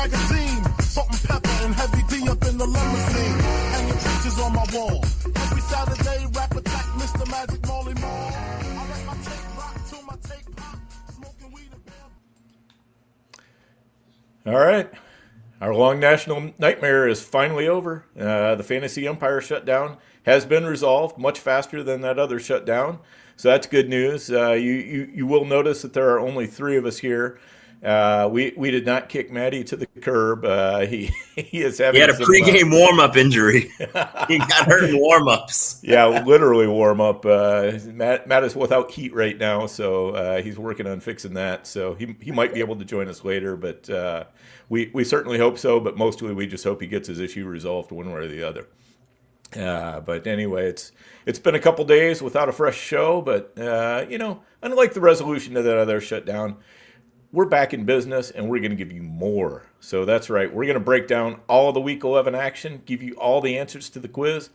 magazine. Salt and pepper and heavy D up in the limousine. Hanging pictures on my wall. Every Saturday, rap attack, Mr. Magic Molly Mall. I let my tape rock till my tape pop. Smoking weed and All right. Our long national nightmare is finally over. The fantasy empire shutdown has been resolved much faster than that other shutdown. So that's good news. You will notice that there are only 3 of us here. We did not kick Maddie to the curb. He is having. He had a pregame warm-up injury. He got hurt in warm-ups. Yeah, literally warm up. Matt is without heat right now, so he's working on fixing that. So he might be able to join us later, but we certainly hope so. But mostly we just hope he gets his issue resolved one way or the other. But anyway, it's been a couple days without a fresh show, but unlike the resolution to that other shutdown, we're back in business and we're going to give you more. So that's right. We're going to break down all of the Week 11 action, give you all the answers to the quiz,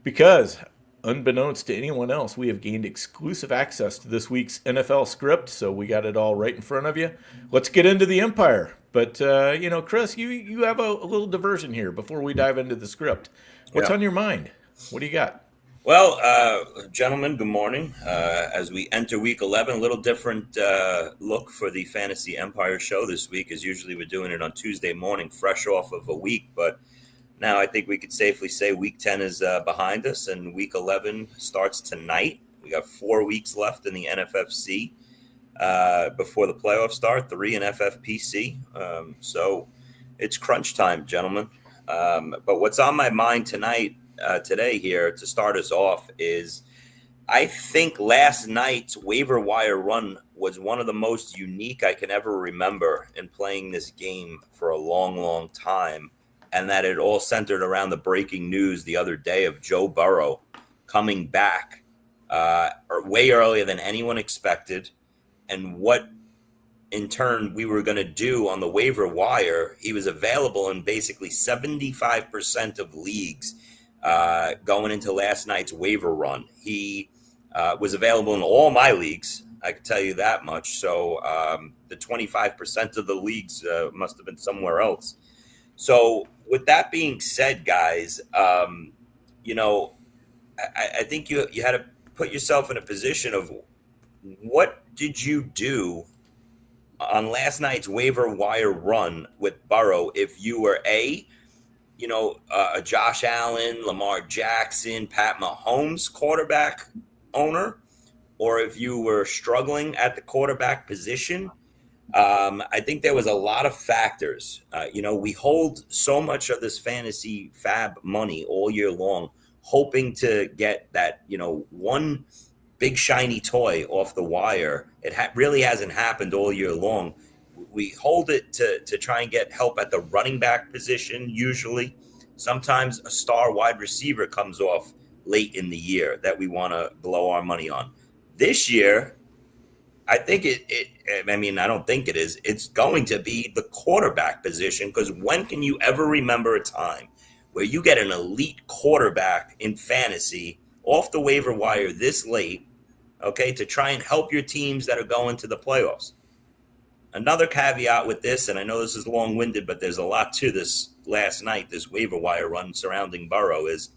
because unbeknownst to anyone else, we have gained exclusive access to this week's NFL script. So we got it all right in front of you. Let's get into the Empire. But, Chris, you have a little diversion here before we dive into the script. What's on your mind? What do you got? Well, gentlemen, good morning. As we enter Week 11, a little different look for the Fantasy Empire show this week. As usually we're doing it on Tuesday morning, fresh off of a week. But now I think we could safely say Week 10 is behind us, and Week 11 starts tonight. We got 4 weeks left in the NFFC before the playoffs start, 3 in FFPC. So it's crunch time, gentlemen. But what's on my mind today here to start us off is I think last night's waiver wire run was one of the most unique I can ever remember in playing this game for a long, long time. And that it all centered around the breaking news the other day of Joe Burrow coming back way earlier than anyone expected. And what in turn we were going to do on the waiver wire. He was available in basically 75% of leagues going into last night's waiver run. He was available in all my leagues. I can tell you that much. So the 25% of the leagues must have been somewhere else. So with that being said, guys, I think you had to put yourself in a position of what did you do on last night's waiver wire run with Burrow if you were a Josh Allen, Lamar Jackson, Pat Mahomes quarterback owner, or if you were struggling at the quarterback position. I think there was a lot of factors. We hold so much of this fantasy fab money all year long, hoping to get that, one big shiny toy off the wire. It really hasn't happened all year long. We hold it to try and get help at the running back position usually. Sometimes a star wide receiver comes off late in the year that we want to blow our money on. This year, I think I don't think it is. It's going to be the quarterback position, because when can you ever remember a time where you get an elite quarterback in fantasy off the waiver wire this late, okay, to try and help your teams that are going to the playoffs? Another caveat with this, and I know this is long-winded, but there's a lot to this last night, this waiver wire run surrounding Burrow, is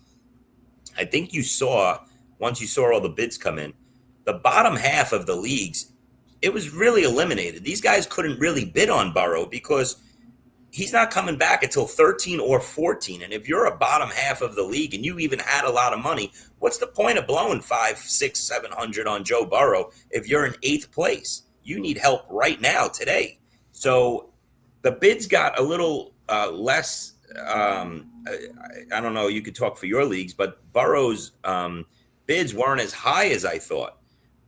I think you saw, once you saw all the bids come in, the bottom half of the leagues, it was really eliminated. These guys couldn't really bid on Burrow because he's not coming back until 13 or 14. And if you're a bottom half of the league and you even had a lot of money, what's the point of blowing 500, 600, 700 on Joe Burrow if you're in 8th place? You need help right now, today. So the bids got a little less. I don't know. You could talk for your leagues, but Burrow's bids weren't as high as I thought.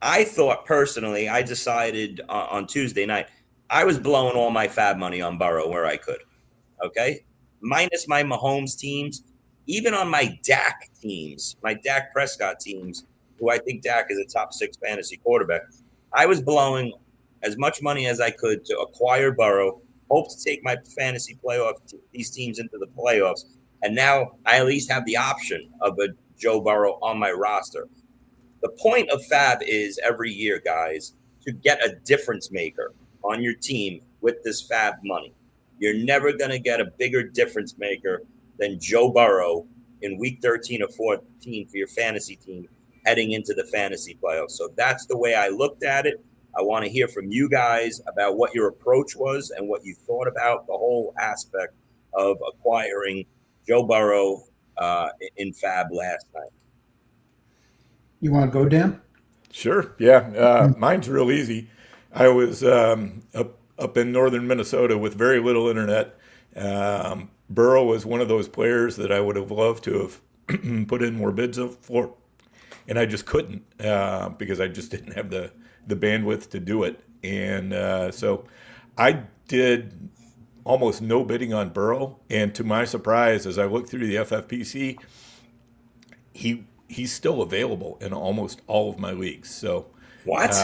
I thought personally, I decided on Tuesday night, I was blowing all my fab money on Burrow where I could. Okay. Minus my Mahomes teams, even on my Dak teams, my Dak Prescott teams, who I think Dak is a top 6 fantasy quarterback. I was blowing as much money as I could to acquire Burrow, hope to take my fantasy these teams into the playoffs. And now I at least have the option of a Joe Burrow on my roster. The point of fab is every year, guys, to get a difference maker on your team with this fab money. You're never going to get a bigger difference maker than Joe Burrow in week 13 or 14 for your fantasy team heading into the fantasy playoffs. So that's the way I looked at it. I want to hear from you guys about what your approach was and what you thought about the whole aspect of acquiring Joe Burrow in Fab last night. You want to go, Dan? Sure. Yeah. Mine's real easy. I was up in northern Minnesota with very little internet. Burrow was one of those players that I would have loved to have put in more bids for, and I just couldn't because I just didn't have the bandwidth to do it. And so I did almost no bidding on Burrow. And to my surprise, as I looked through the FFPC, he's still available in almost all of my leagues. So what?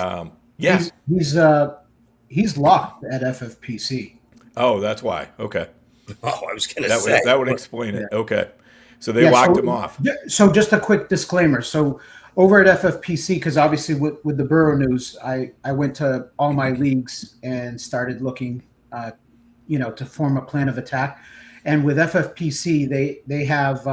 Yeah, he's locked at FFPC. Oh, that's why. Okay. Oh, I was going to say that would explain it. Okay, so they locked him off. So just a quick disclaimer. So over at FFPC, because obviously with the Burrow news, I went to all my leagues and started looking, to form a plan of attack. And with FFPC, they have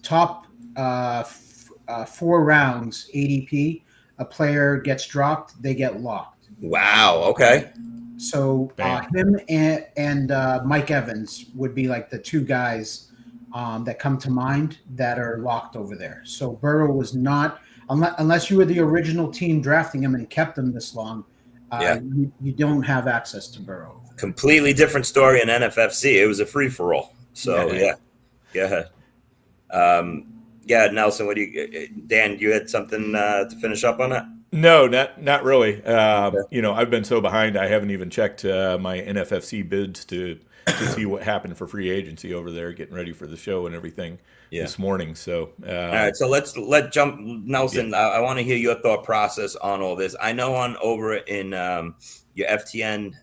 top 4 rounds ADP. A player gets dropped, they get locked. Wow. Okay. So him and Mike Evans would be like the 2 guys that come to mind that are locked over there. So Burrow was not, unless you were the original team drafting him and kept him this long, you don't have access to Burrow. Completely different story in NFFC. It was a free-for-all. So, yeah. Go ahead. Nelson, Dan, you had something to finish up on that? No, not really. I've been so behind, I haven't even checked my NFFC bids to see what happened for free agency over there, getting ready for the show and everything this morning. So, all right. So let's jump, Nelson. Yeah. I want to hear your thought process on all this. I know over in your FTN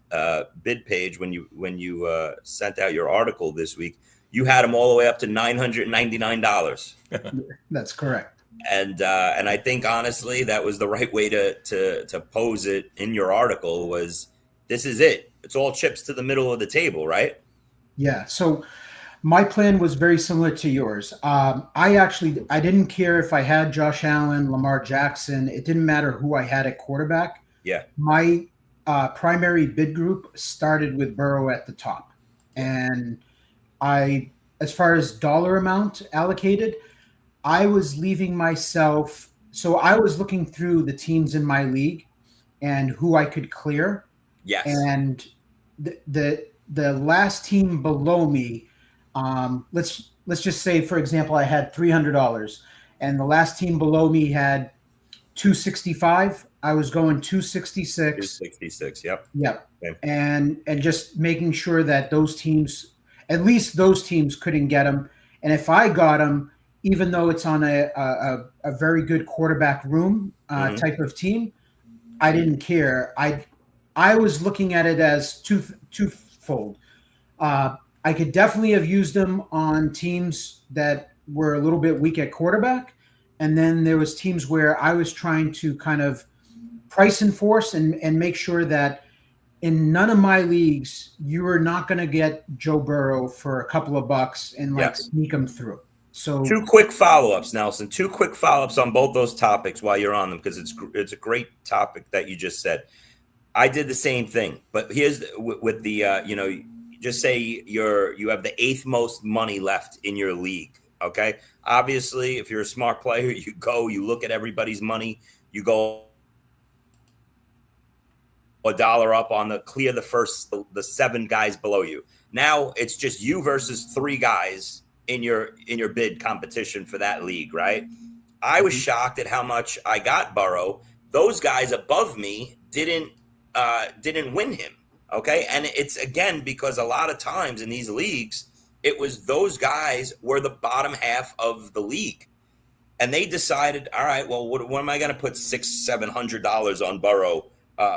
bid page when you sent out your article this week, you had them all the way up to $999. That's correct. And I think honestly that was the right way to pose it in your article. Was this is it? It's all chips to the middle of the table, right? Yeah. So my plan was very similar to yours. I didn't care if I had Josh Allen, Lamar Jackson. It didn't matter who I had at quarterback. Yeah. My primary bid group started with Burrow at the top, and as far as dollar amount allocated, I was leaving myself. So I was looking through the teams in my league and who I could clear. Yes. And the last team below me, let's just say, for example, I had $300 and the last team below me had $265. I was going $266. $266. Yep. Okay. And just making sure that those teams, at least those teams, couldn't get them. And if I got them, even though it's on a very good quarterback room type of team, I didn't care. I was looking at it as twofold. I could definitely have used them on teams that were a little bit weak at quarterback. And then there was teams where I was trying to kind of price enforce and make sure that in none of my leagues, you are not going to get Joe Burrow for a couple of bucks and sneak them through. So 2 quick follow-ups, Nelson. 2 quick follow-ups on both those topics while you're on them, because it's a great topic that you just said. I did the same thing, but here's with the just say you have the 8th most money left in your league. Okay, obviously, if you're a smart player, you look at everybody's money, you go $1 up on clear the 7 guys below you. Now it's just you versus 3 guys in your bid competition for that league, right? I was shocked at how much I got Burrow. Those guys above me didn't win him. Okay. And it's again, because a lot of times in these leagues, it was those guys were the bottom half of the league. And they decided, all right, well, what am I going to put $600-700 on Burrow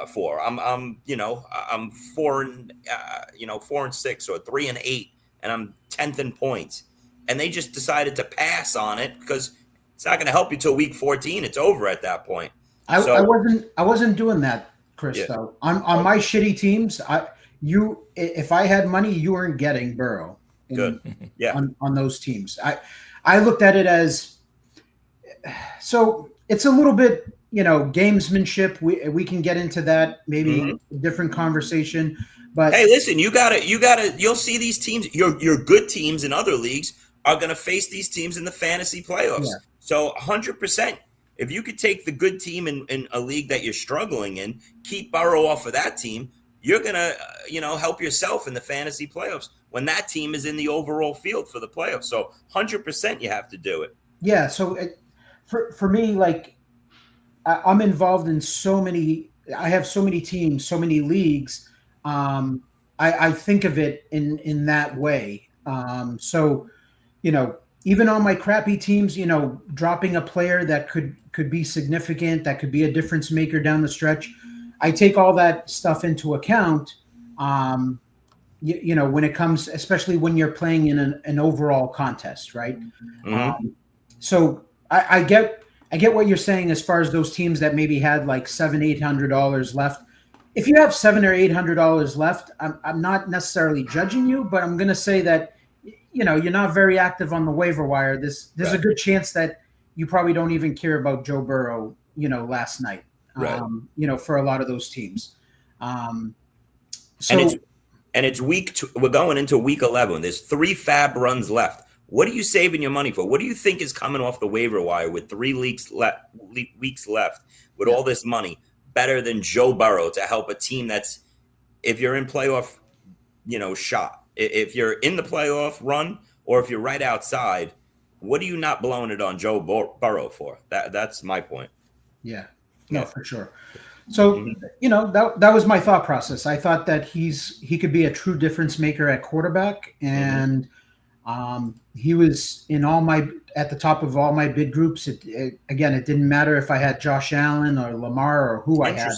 for? I'm 4-6 or 3-8, and I'm 10th in points. And they just decided to pass on it because it's not going to help you till week 14. It's over at that point. I wasn't doing that, Chris. Though on my shitty teams, if I had money, you weren't getting Burrow Good. Yeah. on those teams. I looked at it as, so it's a little bit, gamesmanship. We can get into that, maybe a different conversation. But hey, listen, you'll see these teams, your good teams in other leagues are going to face these teams in the fantasy playoffs. Yeah. So 100%, if you could take the good team in a league that you're struggling in, keep Burrow off of that team, you're going to, help yourself in the fantasy playoffs when that team is in the overall field for the playoffs. So 100% you have to do it. Yeah. So for me, like, I'm involved in I have so many teams, so many leagues. I think of it in that way. So, even on my crappy teams, dropping a player that could be significant, that could be a difference maker down the stretch, I take all that stuff into account. When it comes, especially when you're playing in an overall contest, right? So I get what you're saying as far as those teams that maybe had like $700-800 left. If you have $700 or $800 left, I'm not necessarily judging you, but I'm going to say that, you're not very active on the waiver wire. There's a good chance that you probably don't even care about Joe Burrow, last night, Right. For a lot of those teams. And it's week 2. We're going into week 11. There's 3 fab runs left. What are you saving your money for? What do you think is coming off the waiver wire with 3 weeks left with all this money better than Joe Burrow to help a team that's, if you're in playoff, shot, if you're in the playoff run or if you're right outside, what are you not blowing it on Joe Burrow for? That's my point. Yeah, no, for sure. So, that was my thought process. I thought that he could be a true difference maker at quarterback, and he was at the top of all my bid groups. It didn't matter if I had Josh Allen or Lamar or who I had.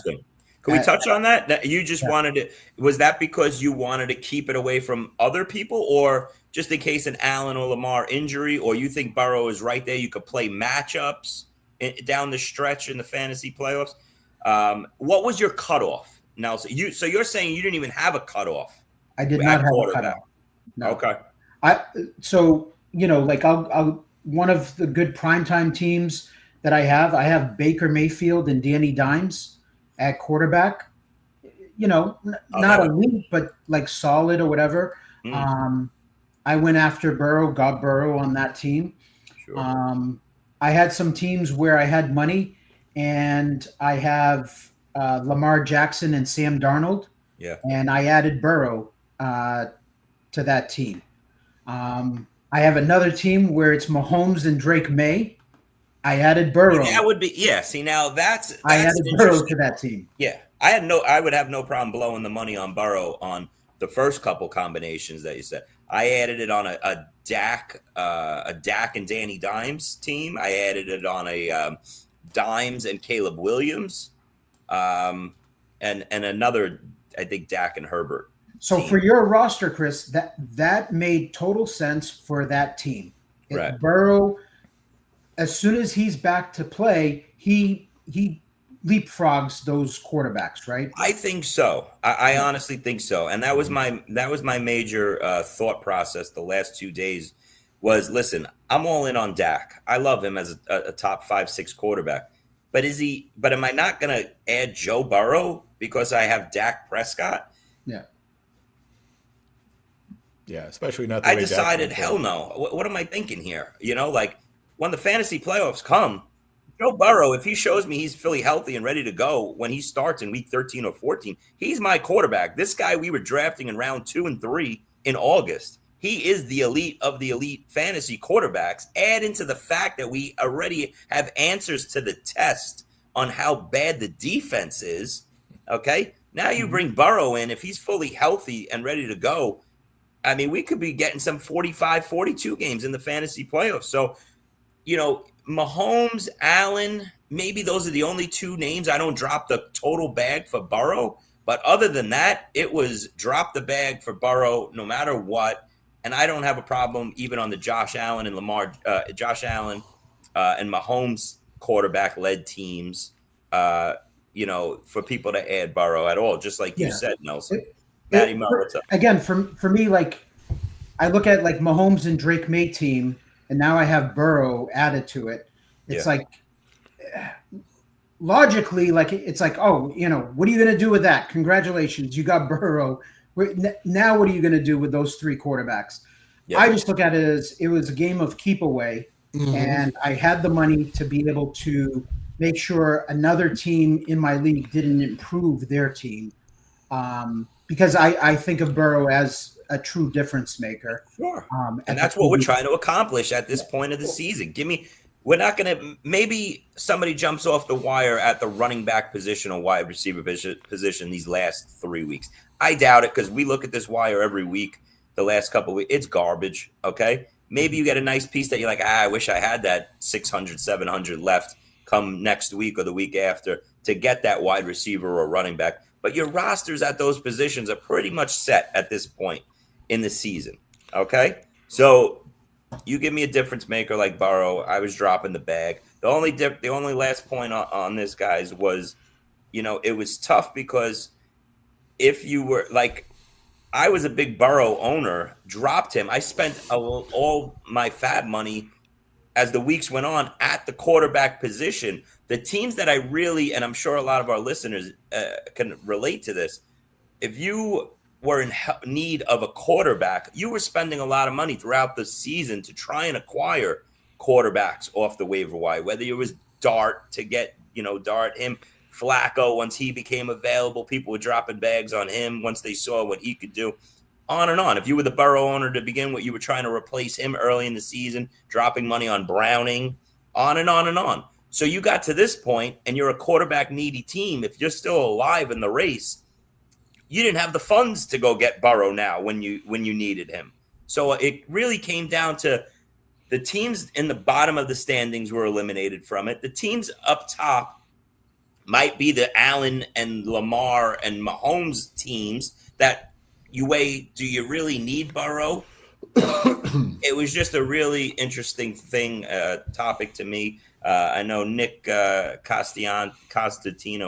Can we touch on that? That you just wanted to, was that because you wanted to keep it away from other people, or just in case an Allen or Lamar injury, or you think Burrow is right there, you could play matchups down the stretch in the fantasy playoffs? What was your cutoff? Now, so you're saying you didn't even have a cutoff? I did not have a cutoff. No. Okay. I'll one of the good primetime teams that I have Baker Mayfield and Danny Dimes at quarterback. Not elite, but like solid or whatever. I went after Burrow, got Burrow on that team. Sure. I had some teams where I had money, and I have Lamar Jackson and Sam Darnold. Yeah. And I added Burrow to that team. I have another team where it's Mahomes and Drake May. I added Burrow. That would be, yeah. See, now that's I added Burrow to that team. Yeah, I would have no problem blowing the money on Burrow on the first couple combinations that you said. I added it on a Dak and Danny Dimes team. I added it on a Dimes and Caleb Williams, and another, I think, Dak and Herbert. So team. For your roster, Chris, that made total sense for that team. Right. Burrow, as soon as he's back to play, he leapfrogs those quarterbacks, right? I think so. I honestly think so. And that was my major thought process the last 2 days was, listen, I'm all in on Dak. I love him as a top 5-6 quarterback. But am I not going to add Joe Burrow because I have Dak Prescott? Yeah. Yeah, especially not the I way decided, Dak hell no. What am I thinking here? When the fantasy playoffs come, Joe Burrow, if he shows me he's fully healthy and ready to go when he starts in week 13 or 14, he's my quarterback. This guy we were drafting in round 2 and 3 in August. He is the elite of the elite fantasy quarterbacks. Add into the fact that we already have answers to the test on how bad the defense is. Okay. Now you bring Burrow in. If he's fully healthy and ready to go, I mean, we could be getting some 45, 42 games in the fantasy playoffs. So, Mahomes, Allen, maybe those are the only 2 names. I don't drop the total bag for Burrow. But other than that, it was drop the bag for Burrow no matter what. And I don't have a problem even on the Josh Allen and Mahomes quarterback-led teams, for people to add Burrow at all, just like you said, Nelson. Matty Mo, what's up? Again, for me, like I look at like Mahomes and Drake May team, and now I have Burrow added to it. It's like logically, like it's like, oh, what are you going to do with that? Congratulations, you got Burrow. Now, what are you going to do with those three quarterbacks? Yeah. I just look at it as it was a game of keep away, and I had the money to be able to make sure another team in my league didn't improve their team, because I think of Burrow as a true difference maker. Sure, and that's what we're trying to accomplish at this point of the season. We're not going to – maybe somebody jumps off the wire at the running back position or wide receiver position these last 3 weeks. I doubt it because we look at this wire every week the last couple of weeks. It's garbage, okay? Maybe you get a nice piece that you're like, I wish I had that 600, 700 left come next week or the week after to get that wide receiver or running back. But your rosters at those positions are pretty much set at this point in the season, okay? So – you give me a difference maker like Burrow, I was dropping the bag. The only last point on this, guys, was, it was tough because if you were like, I was a big Burrow owner, dropped him. I spent all my fab money as the weeks went on at the quarterback position. The teams that I really, and I'm sure a lot of our listeners can relate to this, if you were in need of a quarterback, you were spending a lot of money throughout the season to try and acquire quarterbacks off the waiver wire, whether it was Dart to get, Dart, him, Flacco, once he became available, people were dropping bags on him once they saw what he could do, on and on. If you were the Burrow owner to begin with, you were trying to replace him early in the season, dropping money on Browning, on and on and on. So you got to this point and you're a quarterback needy team. If you're still alive in the race, you didn't have the funds to go get Burrow now when you needed him. So it really came down to the teams in the bottom of the standings were eliminated from it. The teams up top might be the Allen and Lamar and Mahomes teams that you weigh, do you really need Burrow? It was just a really interesting topic to me. I know Nick Costantino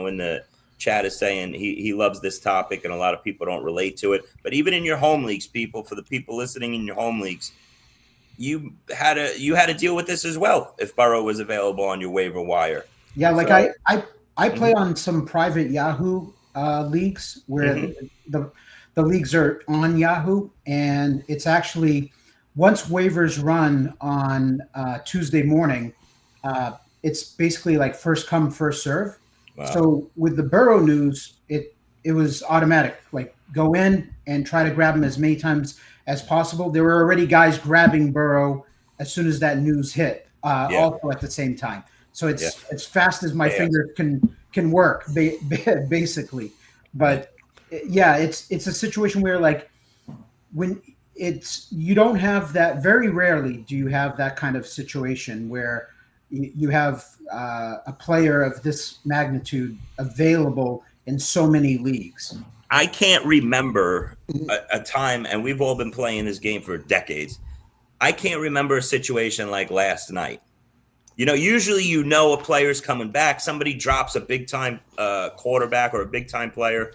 in the chat is saying he loves this topic and a lot of people don't relate to it. But even in your home leagues, for the people listening in your home leagues, you had to deal with this as well if Burrow was available on your waiver wire. Yeah, like I play on some private Yahoo leagues where the leagues are on Yahoo, and it's actually once waivers run on Tuesday morning, it's basically like first come, first serve. Wow. So with the Burrow news, it was automatic. Like go in and try to grab him as many times as possible. There were already guys grabbing Burrow as soon as that news hit, also at the same time. So it's as fast as my finger can work, basically. But it's a situation where like when you don't have that. Very rarely do you have that kind of situation where you have a player of this magnitude available in so many leagues. I can't remember a time, and we've all been playing this game for decades. I can't remember a situation like last night. Usually a player's coming back. Somebody drops a big-time quarterback or a big-time player,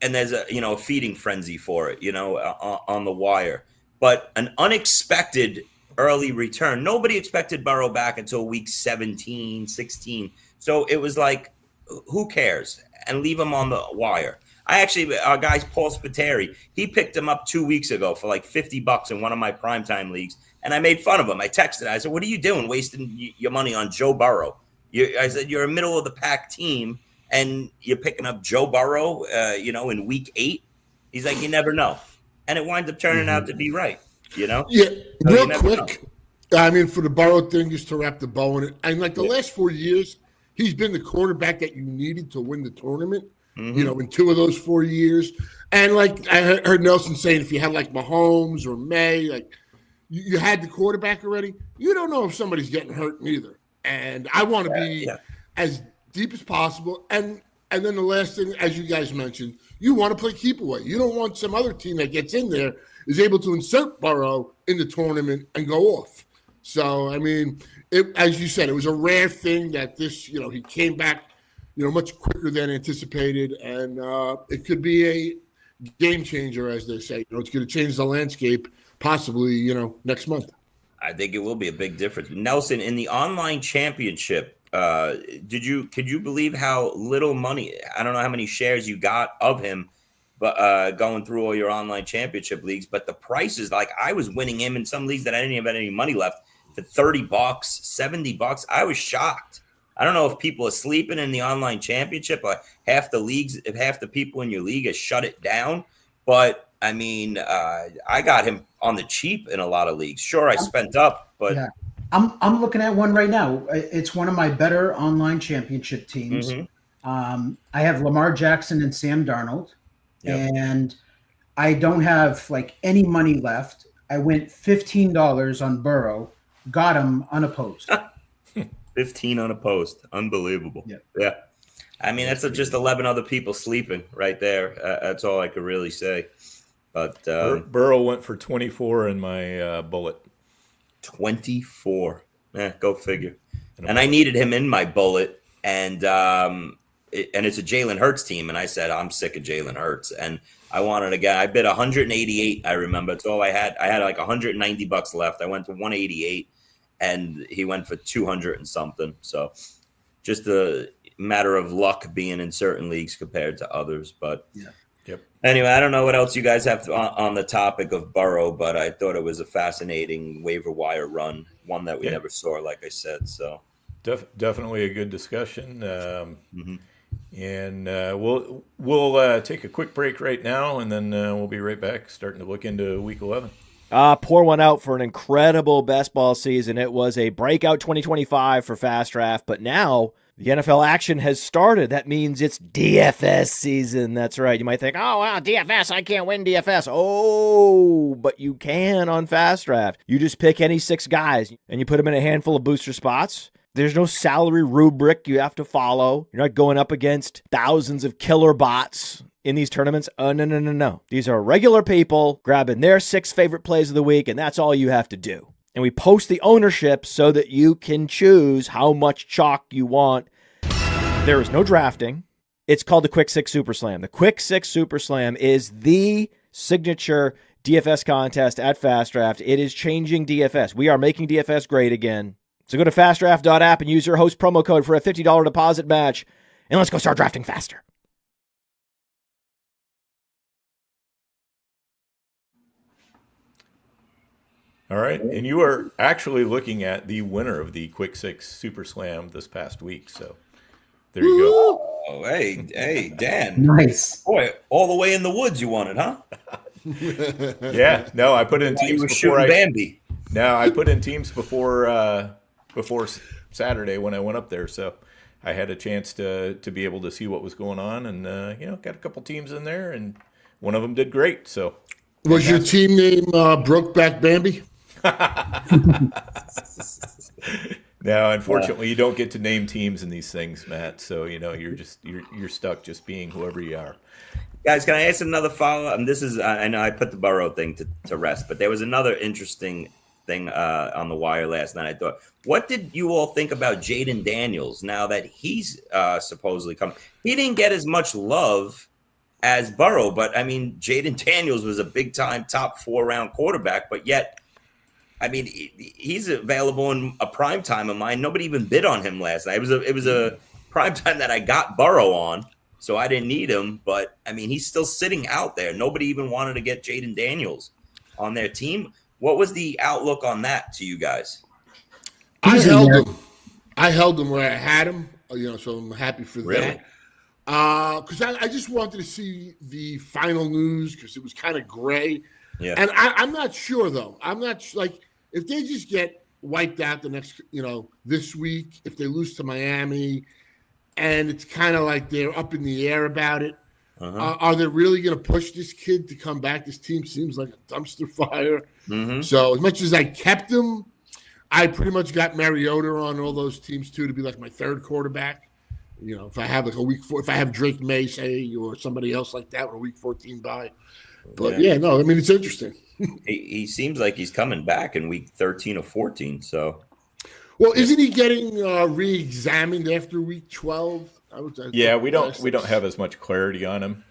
and there's a feeding frenzy for it, on the wire. But an unexpected early return. Nobody expected Burrow back until week 17, 16. So it was like, who cares? And leave him on the wire. Our guy, Paul Spiteri, he picked him up 2 weeks ago for like $50 in one of my primetime leagues. And I made fun of him. I texted. I said, what are you doing wasting your money on Joe Burrow? I said, you're a middle of the pack team and you're picking up Joe Burrow, in week 8. He's like, you never know. And it winds up turning out to be right. Yeah, real quick. I mean, for the Burrow thing, just to wrap the bow on it, and like the last 4 years, he's been the quarterback that you needed to win the tournament. In 2 of those 4 years, and like I heard Nelson saying, if you had like Mahomes or May, like you had the quarterback already. You don't know if somebody's getting hurt neither, and I want to be as deep as possible. And then the last thing, as you guys mentioned, you want to play keep away. You don't want some other team that gets in there is able to insert Burrow in the tournament and go off. So, I mean, as you said, it was a rare thing that this, he came back, much quicker than anticipated. And it could be game changer, as they say. It's going to change the landscape, possibly, next month. I think it will be a big difference. Nelson, in the online championship, could you believe how little money? I don't know how many shares you got of him, but going through all your online championship leagues, but the prices, like I was winning him in some leagues that I didn't even have any money left for $30, $70. I was shocked. I don't know if people are sleeping in the online championship. Half the people in your league have shut it down. But I mean, I got him on the cheap in a lot of leagues. Sure, I spent up, but yeah. I'm looking at one right now. It's one of my better online championship teams. Mm-hmm. I have Lamar Jackson and Sam Darnold, and I don't have like any money left. I went $15 on Burrow, got him unopposed. 15 unopposed. Unbelievable. Yeah. I mean, that's just 11 other people sleeping right there. That's all I could really say. But Burrow went for 24 in my bullet. 24. Go figure. And I needed him in my bullet, and it's a Jalen Hurts team, and I said I'm sick of Jalen Hurts, and I wanted a guy. I bid 188. I remember it's all I had. I had like $190 left. I went to 188. And he went for 200 and something. So just a matter of luck being in certain leagues compared to others. But anyway, I don't know what else you guys have on the topic of Burrow, but I thought it was a fascinating waiver wire run, one that we never saw, like I said. So definitely a good discussion. And we'll take a quick break right now, and then we'll be right back, starting to look into Week 11. Pour one out for an incredible best ball season. It was a breakout 2025 for Fast Draft, but now the NFL action has started. That means it's DFS season. That's right. You might think, oh, wow, DFS, I can't win DFS. Oh, but you can on Fast Draft. You just pick any 6 guys, and you put them in a handful of booster spots. There's no salary rubric you have to follow. You're not going up against thousands of killer bots in these tournaments. No. These are regular people grabbing their 6 favorite plays of the week, and that's all you have to do. And we post the ownership so that you can choose how much chalk you want. There is no drafting. It's called the Quick 6 Super Slam. The Quick 6 Super Slam is the signature DFS contest at Fast Draft. It is changing DFS. We are making DFS great again. So go to fastdraft.app and use your host promo code for a $50 deposit match, and let's go start drafting faster. All right, and you are actually looking at the winner of the Quick 6 Super Slam this past week, so there you go. Oh, hey, Dan. Nice. Boy, all the way in the woods you won it, huh? Yeah, no, I put in teams before Bambi. I put in teams before Saturday when I went up there, so I had a chance to be able to see what was going on, and got a couple teams in there, and one of them did great. So, was your team name Brokeback Bambi? No, unfortunately, you don't get to name teams in these things, Matt. So you're stuck just being whoever you are. Guys, can I ask another follow-up? And this is, I know I put the Burrow thing to rest, but there was another interesting thing on the wire last night. I thought, what did you all think about Jaden Daniels now that he's supposedly coming? He didn't get as much love as Burrow, but I mean, Jaden Daniels was a big-time top 4-round quarterback, but yet, I mean, he's available in a prime time of mine. Nobody even bid on him last night. It was a prime time that I got Burrow on, so I didn't need him. But I mean, he's still sitting out there. Nobody even wanted to get Jaden Daniels on their team. What was the outlook on that to you guys? I held him where I had him, so I'm happy for that. Because I just wanted to see the final news because it was kind of gray. Yeah. And I'm not sure, though. I'm not if they just get wiped out the next, this week, if they lose to Miami, and it's kind of like they're up in the air about it. Are they really going to push this kid to come back? This team seems like a dumpster fire. Mm-hmm. So as much as I kept him, I pretty much got Mariota on all those teams too to be like my third quarterback. If I have like a week 4, if I have Drake May, say, or somebody else like that with a week 14 bye. But no, I mean, it's interesting. He seems like he's coming back in week 13 or 14. So, well, isn't he getting re-examined after week 12? Yeah, we don't have as much clarity on him,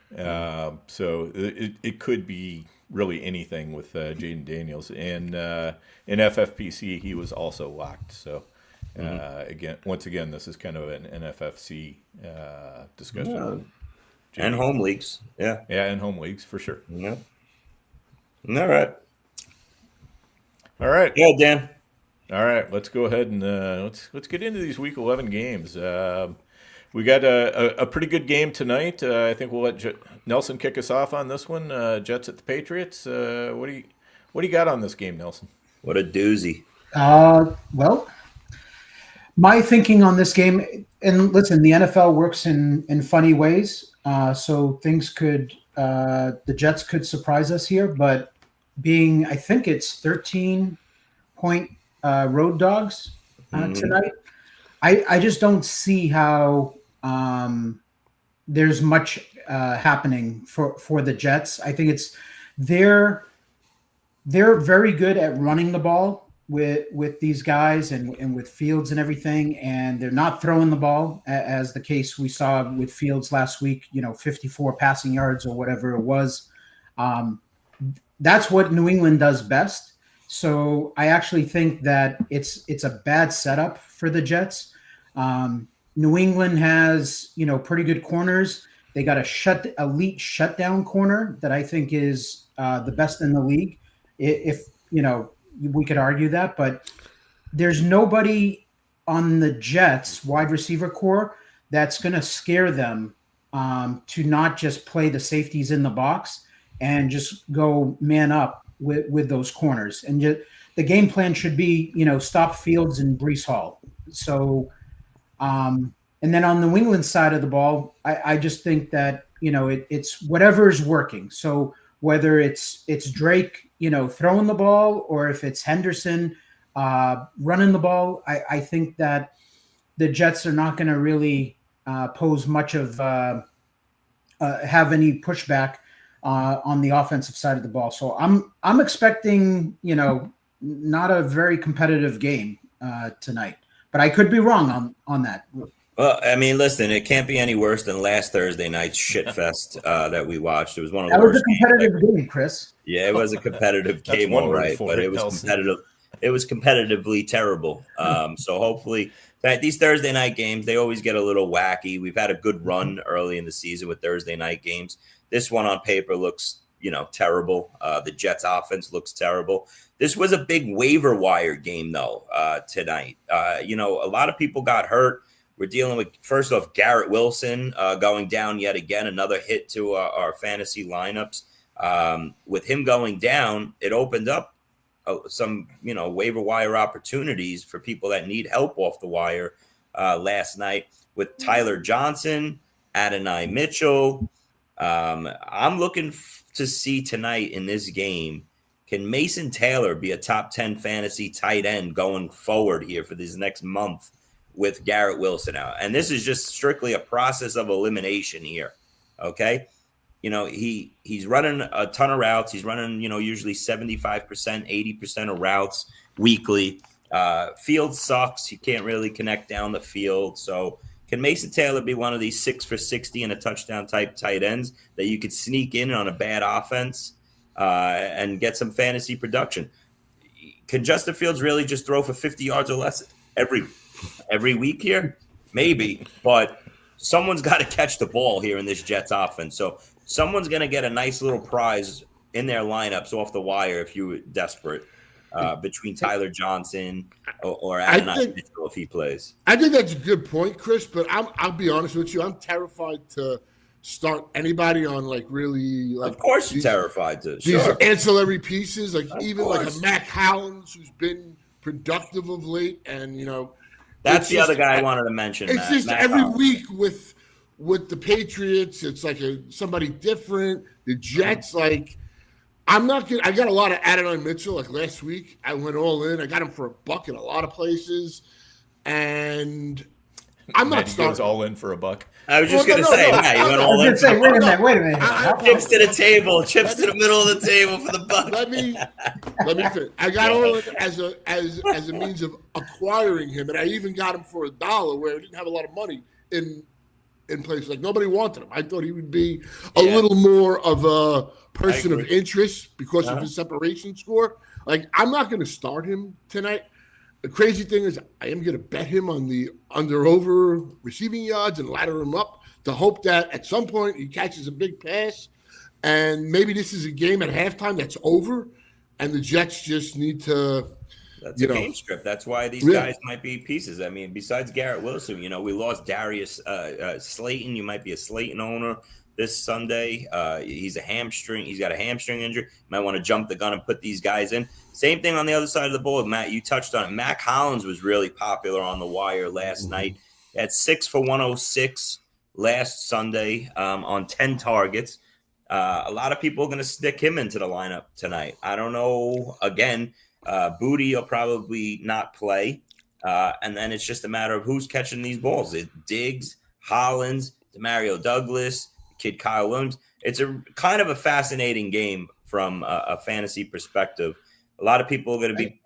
so it could be really anything with Jaden Daniels, and in FFPC he was also locked. So once again, this is kind of an NFFC discussion. And home leagues, yeah, and home leagues for sure. Yeah. All right. Yeah, Dan. All right, let's go ahead and let's get into these Week 11 games. We got a pretty good game tonight. I think we'll let Nelson kick us off on this one. Jets at the Patriots. What do you got on this game, Nelson? What a doozy. Well, my thinking on this game, and listen, the NFL works in funny ways, so things the Jets could surprise us here, but I think it's 13-point road dogs tonight. I just don't see how there's much happening for the Jets. I think they're very good at running the ball with these guys and with Fields and everything, and they're not throwing the ball as the case we saw with Fields last week. 54 passing yards or whatever it was. That's what New England does best. So I actually think that it's a bad setup for the Jets. New England has, pretty good corners. They got elite shutdown corner that I think is the best in the league. If we could argue that, but there's nobody on the Jets wide receiver core that's going to scare them to not just play the safeties in the box and just go man up with those corners. And the game plan should be, stop Fields and Breece Hall. So, and then on the New England side of the ball, I just think that, it's whatever is working. So whether it's Drake, throwing the ball, or if it's Henderson running the ball, I think that the Jets are not going to really pose much of have any pushback on the offensive side of the ball. So I'm expecting, not a very competitive game tonight, but I could be wrong on that. Well, I mean, listen, it can't be any worse than last Thursday night's shitfest that we watched. It was one of the worst. That was a competitive game, Chris. Yeah, it was a competitive game, all right, but it was competitive. It was competitively terrible. So hopefully, these Thursday night games, they always get a little wacky. We've had a good run early in the season with Thursday night games. This one on paper looks, terrible. The Jets offense looks terrible. This was a big waiver wire game, though, tonight. A lot of people got hurt. We're dealing with, first off, Garrett Wilson going down yet again, another hit to our fantasy lineups. With him going down, it opened up some, waiver wire opportunities for people that need help off the wire last night with Tyler Johnson, Adonai Mitchell. I'm looking to see tonight in this game, can Mason Taylor be a top 10 fantasy tight end going forward here for this next month with Garrett Wilson out? And this is just strictly a process of elimination here. Okay. He's running a ton of routes. He's running, usually 75%, 80% of routes weekly. Field sucks. He can't really connect down the field. So can Mason Taylor be one of these 6 for 60 and a touchdown type tight ends that you could sneak in on a bad offense and get some fantasy production? Can Justin Fields really just throw for 50 yards or less every week here? Maybe, but someone's got to catch the ball here in this Jets offense. So someone's going to get a nice little prize in their lineups off the wire if you're desperate between Tyler Johnson or Adonai Mitchell if he plays. I think that's a good point, Chris, but I'll be honest with you. I'm terrified to start anybody on of course you're terrified to. These ancillary pieces, like a Mac Hollins who's been productive of late, and that's the other guy I wanted to mention. It's just Matt every Hollins. Week with the Patriots, it's like somebody different. The Jets, I'm not good. I got a lot of Adonai Mitchell. Like last week, I went all in. I got him for $1 in a lot of places, and I'm not starting. Goes all in for $1. I was just going to say, you went all in. Wait a minute. Chips to the table, chips to the middle of the table for the $1. Let me finish. I got all in as a means of acquiring him, and I even got him for $1 where I didn't have a lot of money in in place. Like nobody wanted him. I thought he would be a little more of a person of interest because of his separation score. Like I'm not going to start him tonight. The crazy thing is I am going to bet him on the under-over receiving yards and ladder him up to hope that at some point he catches a big pass. And maybe this is a game at halftime that's over, and the Jets just need to. That's a game script. That's why these guys might be pieces. I mean, besides Garrett Wilson, we lost Darius Slayton. You might be a Slayton owner this Sunday. He's a hamstring. He's got a hamstring injury. You might want to jump the gun and put these guys in. Same thing on the other side of the ball. Matt, you touched on it. Mac Hollins was really popular on the wire last night. At 6 for 106 last Sunday on 10 targets. A lot of people are going to stick him into the lineup tonight. I don't know. Again, Booty will probably not play. And then it's just a matter of who's catching these balls. It's Diggs, Hollins, Demario Douglas, kid Kyle Williams. It's a kind of a fascinating game from a fantasy perspective. A lot of people are going to be,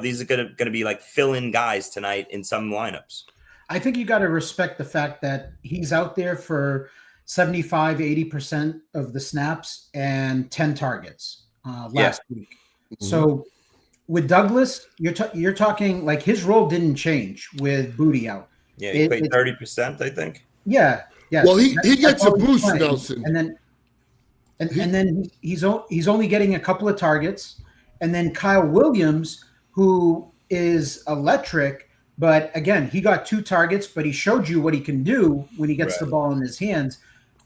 these are going to be like fill-in guys tonight in some lineups. I think you got to respect the fact that he's out there for 75, 80% of the snaps and 10 targets last week. Mm-hmm. So with Douglas, you're talking like his role didn't change with Booty out. Yeah, he played 30%, I think. Yeah. Well, he gets a boost, Nelson. And then he's only getting a couple of targets. And then Kyle Williams, who is electric, but again, he got 2 targets, but he showed you what he can do when he gets the ball in his hands.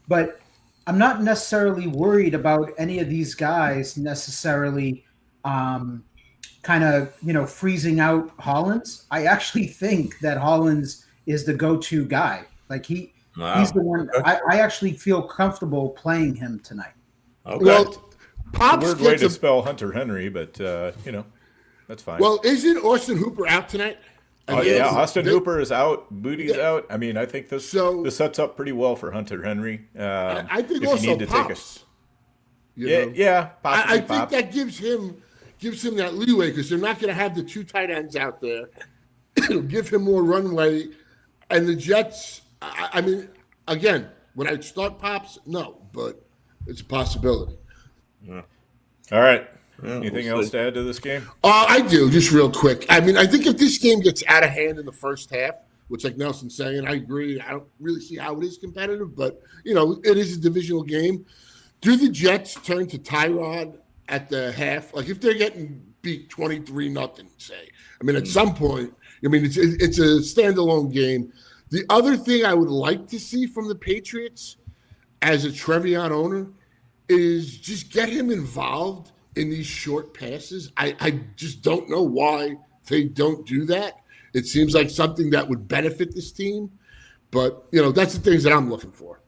But I'm not necessarily worried about any of these guys necessarily kind of, freezing out Hollins. I actually think that Hollins is the go-to guy. Like he's the one. I actually feel comfortable playing him tonight. Okay. Well, Pops weird way to spell Hunter Henry, but that's fine. Well, isn't Austin Hooper out tonight? Austin Hooper is out. Booty's out. I mean, I think this sets up pretty well for Hunter Henry. I think if also you need to Pops. Possibly I think Pops. that gives him that leeway because they're not going to have the 2 tight ends out there. It'll give him more runway. And the Jets, I mean, again, would I start Pops? No, but it's a possibility. Yeah. All right. Anything else to add to this game? I do, just real quick. I mean, I think if this game gets out of hand in the first half, which like Nelson's saying, I agree. I don't really see how it is competitive, but, it is a divisional game. Do the Jets turn to Tyrod at the half? Like if they're getting beat 23-0, say. I mean, at some point, it's a standalone game. The other thing I would like to see from the Patriots as a Trevion owner is just get him involved in these short passes. I just don't know why they don't do that. It seems like something that would benefit this team. But, that's the things that I'm looking for.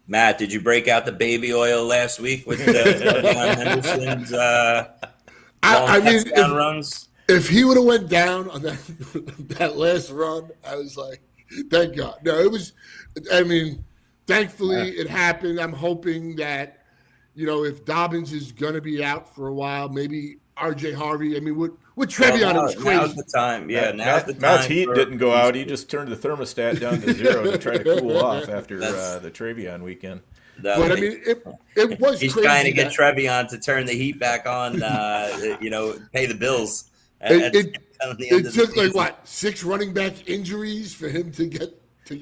Matt, did you break out the baby oil last week with Henderson's runs? If he would have went down on that last run, I was like, thank God. No, it was thankfully it happened. I'm hoping that if Dobbins is going to be out for a while, maybe R.J. Harvey. I mean, with Trevion, it was crazy. Now's the time. Yeah, now's the time. Matt's heat didn't go out. He just turned the thermostat down to 0 to try to cool off after the Trevion weekend. But, it was He's crazy. trying to get Trevion to turn the heat back on, pay the bills. It took 6 running back injuries for him to get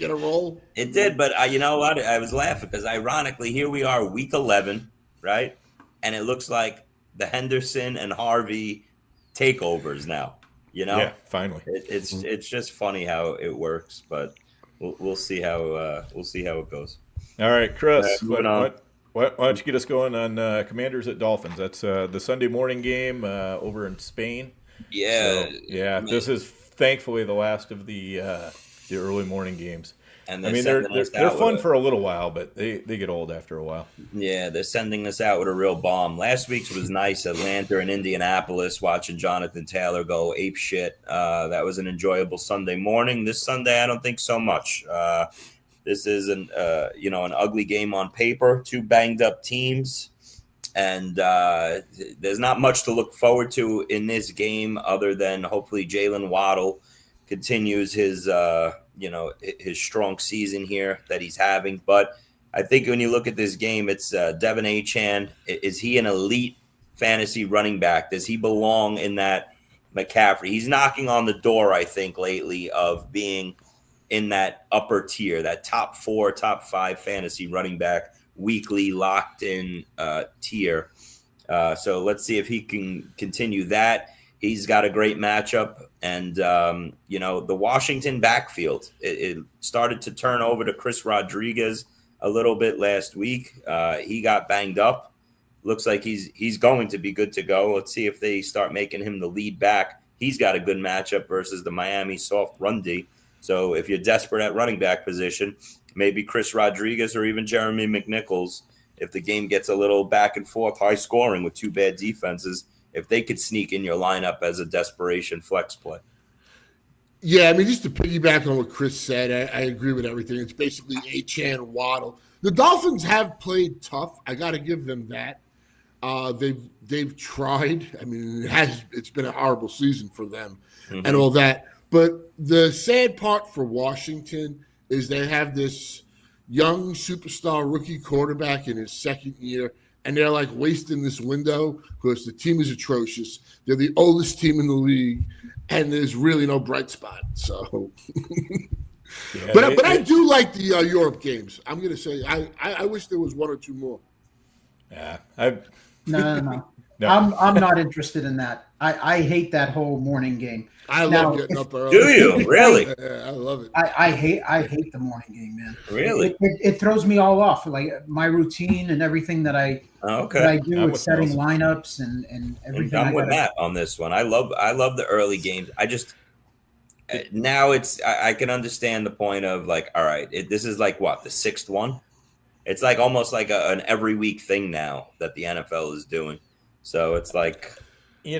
a role. It did, but you know what? I was laughing because ironically, here we are, week 11, right? And it looks like the Henderson and Harvey takeovers now. Yeah, finally. It's just funny how it works, but we'll see how it goes. All right, Chris. Why don't you get us going on Commanders at Dolphins? That's the Sunday morning game over in Spain. Yeah. So, this is thankfully the last of the early morning games. And they're fun for a little while, but they get old after a while. Yeah, they're sending us out with a real bomb. Last week's was nice. Atlanta and Indianapolis, watching Jonathan Taylor go ape shit. That was an enjoyable Sunday morning. This Sunday, I don't think so much. This is an ugly game on paper. 2 banged up teams. And there's not much to look forward to in this game other than hopefully Jalen Waddle continues his his strong season here that he's having. But I think when you look at this game, it's Devin Achane. Is he an elite fantasy running back? Does he belong in that McCaffrey? He's knocking on the door, I think, lately of being in that upper tier, that top 4, top 5 fantasy running back, weekly locked in tier. So let's see if he can continue that. He's got a great matchup. And, the Washington backfield, it started to turn over to Chris Rodriguez a little bit last week. He got banged up. Looks like he's going to be good to go. Let's see if they start making him the lead back. He's got a good matchup versus the Miami soft run D. So if you're desperate at running back position, maybe Chris Rodriguez or even Jeremy McNichols, if the game gets a little back and forth, high scoring with 2 bad defenses, if they could sneak in your lineup as a desperation flex play. Yeah, I mean, just to piggyback on what Chris said, I agree with everything. It's basically Achane, Waddle. The Dolphins have played tough. I got to give them that. They've tried. I mean, it's been a horrible season for them and all that. But the sad part for Washington is they have this young superstar rookie quarterback in his second year, and they're like wasting this window because the team is atrocious. They're the oldest team in the league, and there's really no bright spot. So, but I do like the Europe games. I'm going to say I wish there was 1 or 2 more. Yeah, No. I'm not interested in that. I hate that whole morning game. I love getting up early. Do you really? Yeah, I love it. I hate the morning game, man. Really? It throws me all off. Like my routine and everything that I do with setting lineups and everything. I'm with Matt on this one. I love the early games. I just now I can understand the point of like, all right, this is like what, the 6th one? It's like almost like an every week thing now that the NFL is doing. So it's like, you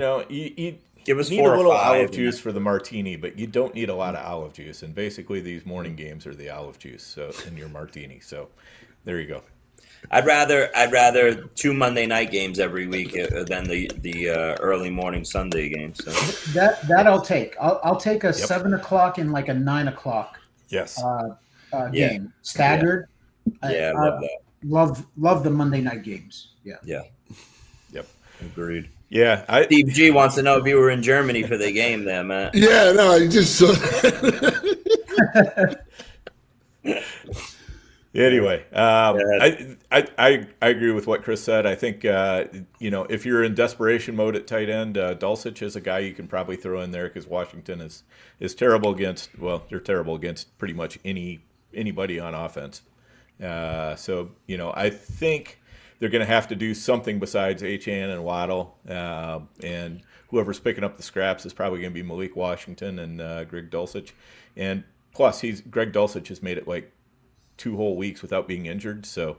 give us need 4 a little or 5 olive juice for the martini, but you don't need a lot of olive juice. And basically, these morning games are the olive juice in your martini. So there you go. I'd rather 2 Monday night games every week than the early morning Sunday games. So. That I'll take. I'll take a 7 o'clock and like a 9 o'clock. Yes. Game staggered. Yeah, I love that. Love the Monday night games. Yeah. Yeah. Yep. Agreed. Yeah. Steve G wants to know if you were in Germany for the game there, man. Yeah, no, I just saw. Anyway, I agree with what Chris said. I think if you're in desperation mode at tight end, Dulcich is a guy you can probably throw in there because Washington is terrible against. Well, they're terrible against pretty much anybody on offense. So I think they're going to have to do something besides Achane and Waddle, and whoever's picking up the scraps is probably going to be Malik Washington and Greg Dulcich. And plus, Greg Dulcich has made it like 2 whole weeks without being injured, so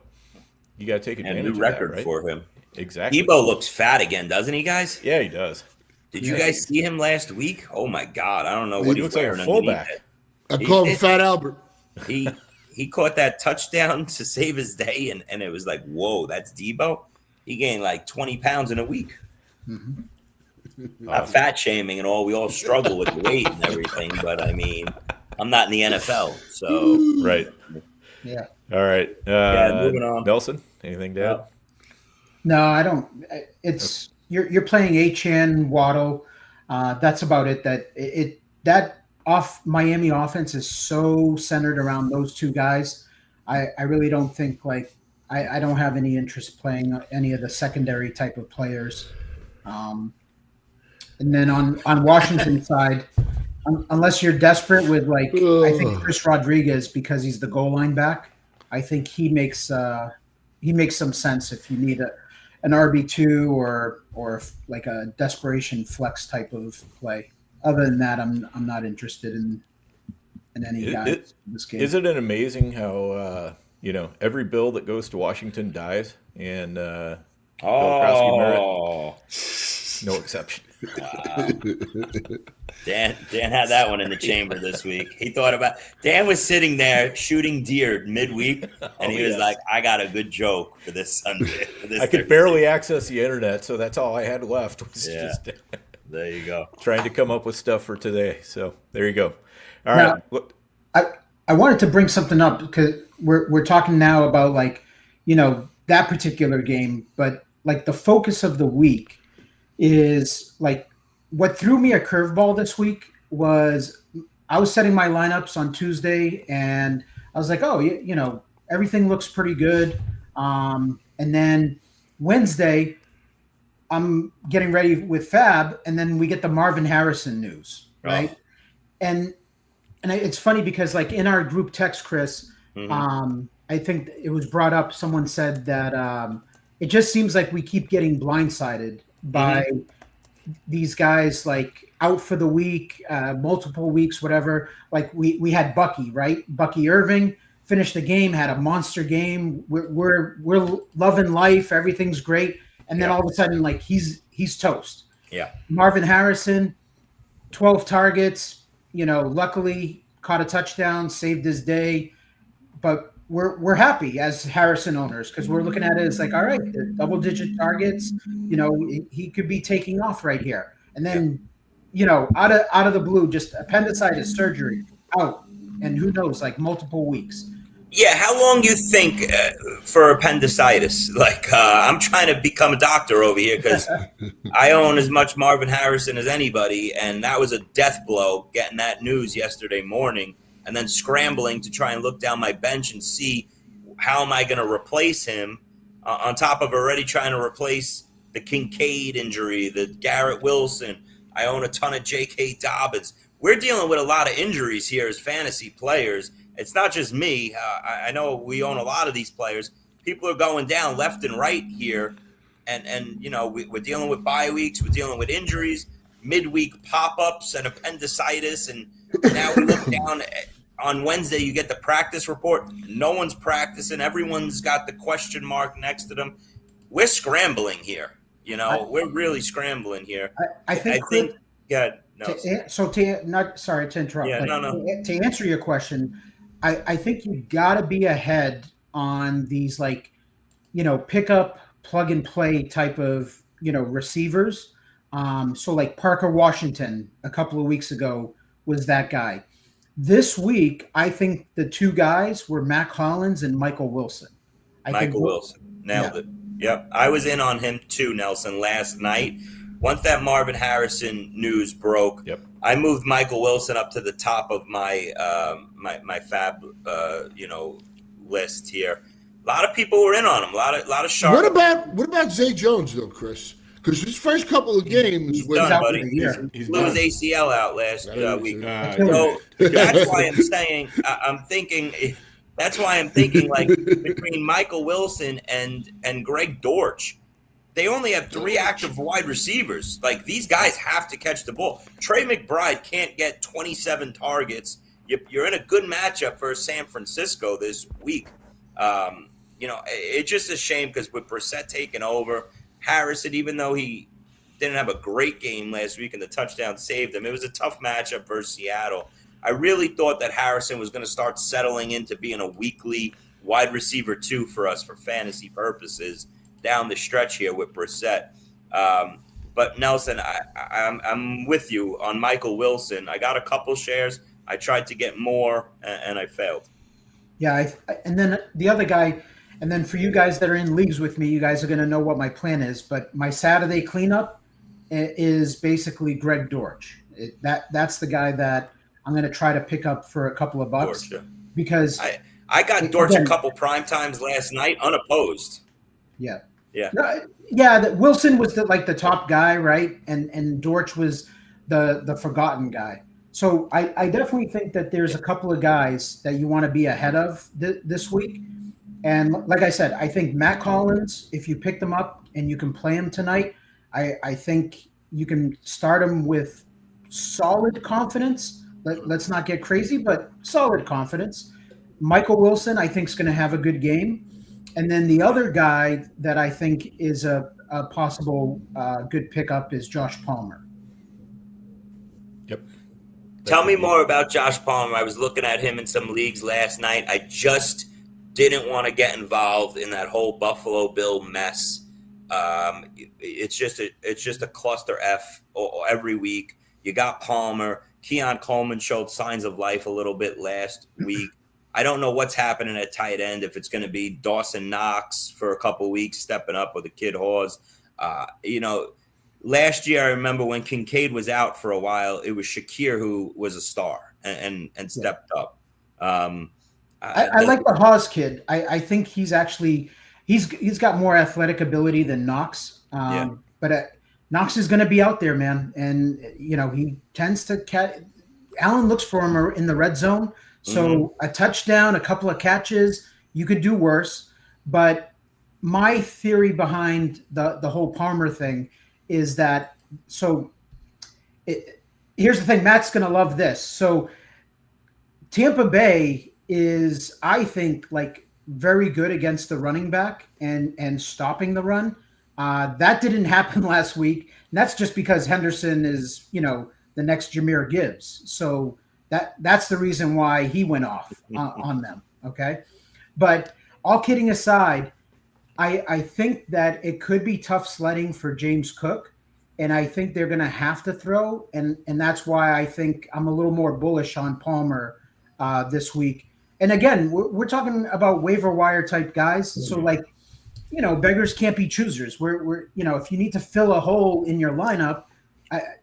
you got to take advantage and of new record that, right? for him. Exactly. Debo looks fat again, doesn't he, guys? Yeah, he does. Did you guys see him last week? Oh my God, I don't know what He he's looks like a wearing fullback. I call him Fat Albert. He caught that touchdown to save his day, and it was like, whoa, that's Debo? He gained like 20 pounds in a week. Mm-hmm. Not fat shaming and all. We all struggle with weight and everything, but I mean, I'm not in the NFL, so. Right. Yeah. All right. Moving on. Nelson, anything to add? No, I don't. It's you're playing Achane, Waddle. That's about it. That Miami offense is so centered around those 2 guys. I really don't think I don't have any interest playing any of the secondary type of players. And then on Washington's side, unless you're desperate with I think Chris Rodriguez, because he's the goal line back, I think he makes some sense if you need an RB2 or like a desperation flex type of play. Other than that, I'm not interested in any guy in this game. Isn't it amazing how every bill that goes to Washington dies, and Bill Krosky-Merritt, no exception. Dan had that one in the chamber this week. He thought about Dan was sitting there shooting deer midweek, and he was like, "I got a good joke for this Sunday." I could barely access the internet, so that's all I had left. Was just there you go. Trying to come up with stuff for today. So there you go. All right. I wanted to bring something up because we're talking now about like, that particular game, but like the focus of the week is like what threw me a curveball this week was I was setting my lineups on Tuesday and I was like, oh, everything looks pretty good. And then Wednesday, I'm getting ready with Fab, and then we get the Marvin Harrison news, right? Oh. And it's funny because like in our group text, Chris, I think it was brought up. Someone said that it just seems like we keep getting blindsided by these guys like out for the week, multiple weeks, whatever. Like we had Bucky, right? Bucky Irving finished the game, had a monster game. We're loving life, everything's great, and then all of a sudden, like he's toast. Yeah. Marvin Harrison, 12 targets. Luckily caught a touchdown, saved his day, but we're happy as Harrison owners because we're looking at it as like, all right, the double-digit targets. He could be taking off right here, and then out of the blue, just appendicitis surgery out, and who knows, like multiple weeks. Yeah, how long do you think for appendicitis? Like, I'm trying to become a doctor over here because I own as much Marvin Harrison as anybody, and that was a death blow getting that news yesterday morning and then scrambling to try and look down my bench and see how am I going to replace him on top of already trying to replace the Kincaid injury, the Garrett Wilson. I own a ton of J.K. Dobbins. We're dealing with a lot of injuries here as fantasy players. It's not just me. I know we own a lot of these players. People are going down left and right here. And we're dealing with bye weeks. We're dealing with injuries, midweek pop-ups and appendicitis. And now we look down on Wednesday, you get the practice report. No one's practicing. Everyone's got the question mark next to them. We're scrambling here. We're really scrambling here. I think yeah. No. Sorry to interrupt. Yeah, no. To answer your question, I think you got to be ahead on these like, pick up, plug and play type of, receivers. So like Parker Washington a couple of weeks ago was that guy. This week, I think the two guys were Mac Hollins and Michael Wilson. Wilson nailed it. Yep. I was in on him too, Nelson, last night. Once that Marvin Harrison news broke, I moved Michael Wilson up to the top of my my fab list here. A lot of people were in on him. A lot of sharp. What about Zay Jones though, Chris? Because his first couple of games, he's done, buddy. He blew his ACL out last week. So that's why I'm saying I'm thinking. That's why I'm thinking like between Michael Wilson and Greg Dortch. They only have 3 active wide receivers. Like, these guys have to catch the ball. Trey McBride can't get 27 targets. You're in a good matchup for San Francisco this week. It's just a shame because with Brissett taking over, Harrison, even though he didn't have a great game last week and the touchdown saved him, it was a tough matchup versus Seattle. I really thought that Harrison was going to start settling into being a weekly wide receiver 2 for us for fantasy purposes down the stretch here with Brissett. But Nelson, I'm with you on Michael Wilson. I got a couple shares. I tried to get more and I failed. Yeah. And then the other guy, and then for you guys that are in leagues with me, you guys are going to know what my plan is. But my Saturday cleanup is basically Greg Dortch. That's the guy that I'm going to try to pick up for a couple of bucks. Dortch, yeah. Because I got Dortch a couple prime times last night unopposed. Yeah. Yeah. Yeah. Wilson was the top guy, right? And Dortch was the forgotten guy. So I definitely think that there's a couple of guys that you want to be ahead of this week. And like I said, I think Matt Collins, if you pick them up and you can play him tonight, I think you can start him with solid confidence. Let's not get crazy, but solid confidence. Michael Wilson, I think, is going to have a good game. And then the other guy that I think is a possible good pickup is Josh Palmer. Yep. Tell me more about Josh Palmer. I was looking at him in some leagues last night. I just didn't want to get involved in that whole Buffalo Bill mess. It's just a cluster F every week. You got Palmer. Keon Coleman showed signs of life a little bit last week. I don't know what's happening at tight end, if it's going to be Dawson Knox for a couple weeks stepping up with the Kid Hawes. Last year I remember when Kincaid was out for a while, it was Shakir who was a star and stepped up. I like the Hawes kid. I think he's actually he's got more athletic ability than Knox. But Knox is going to be out there, man, and he tends to Allen looks for him in the red zone. So a touchdown, a couple of catches, you could do worse. But my theory behind the whole Palmer thing is that here's the thing. Matt's going to love this. So Tampa Bay is, I think, like very good against the running back and stopping the run. That didn't happen last week. And that's just because Henderson is, the next Jahmyr Gibbs. So that's the reason why he went off on them. Okay. But all kidding aside, I think that it could be tough sledding for James Cook. And I think they're going to have to throw. And that's why I think I'm a little more bullish on Palmer this week. And again, we're talking about waiver wire type guys. So beggars can't be choosers. We're if you need to fill a hole in your lineup,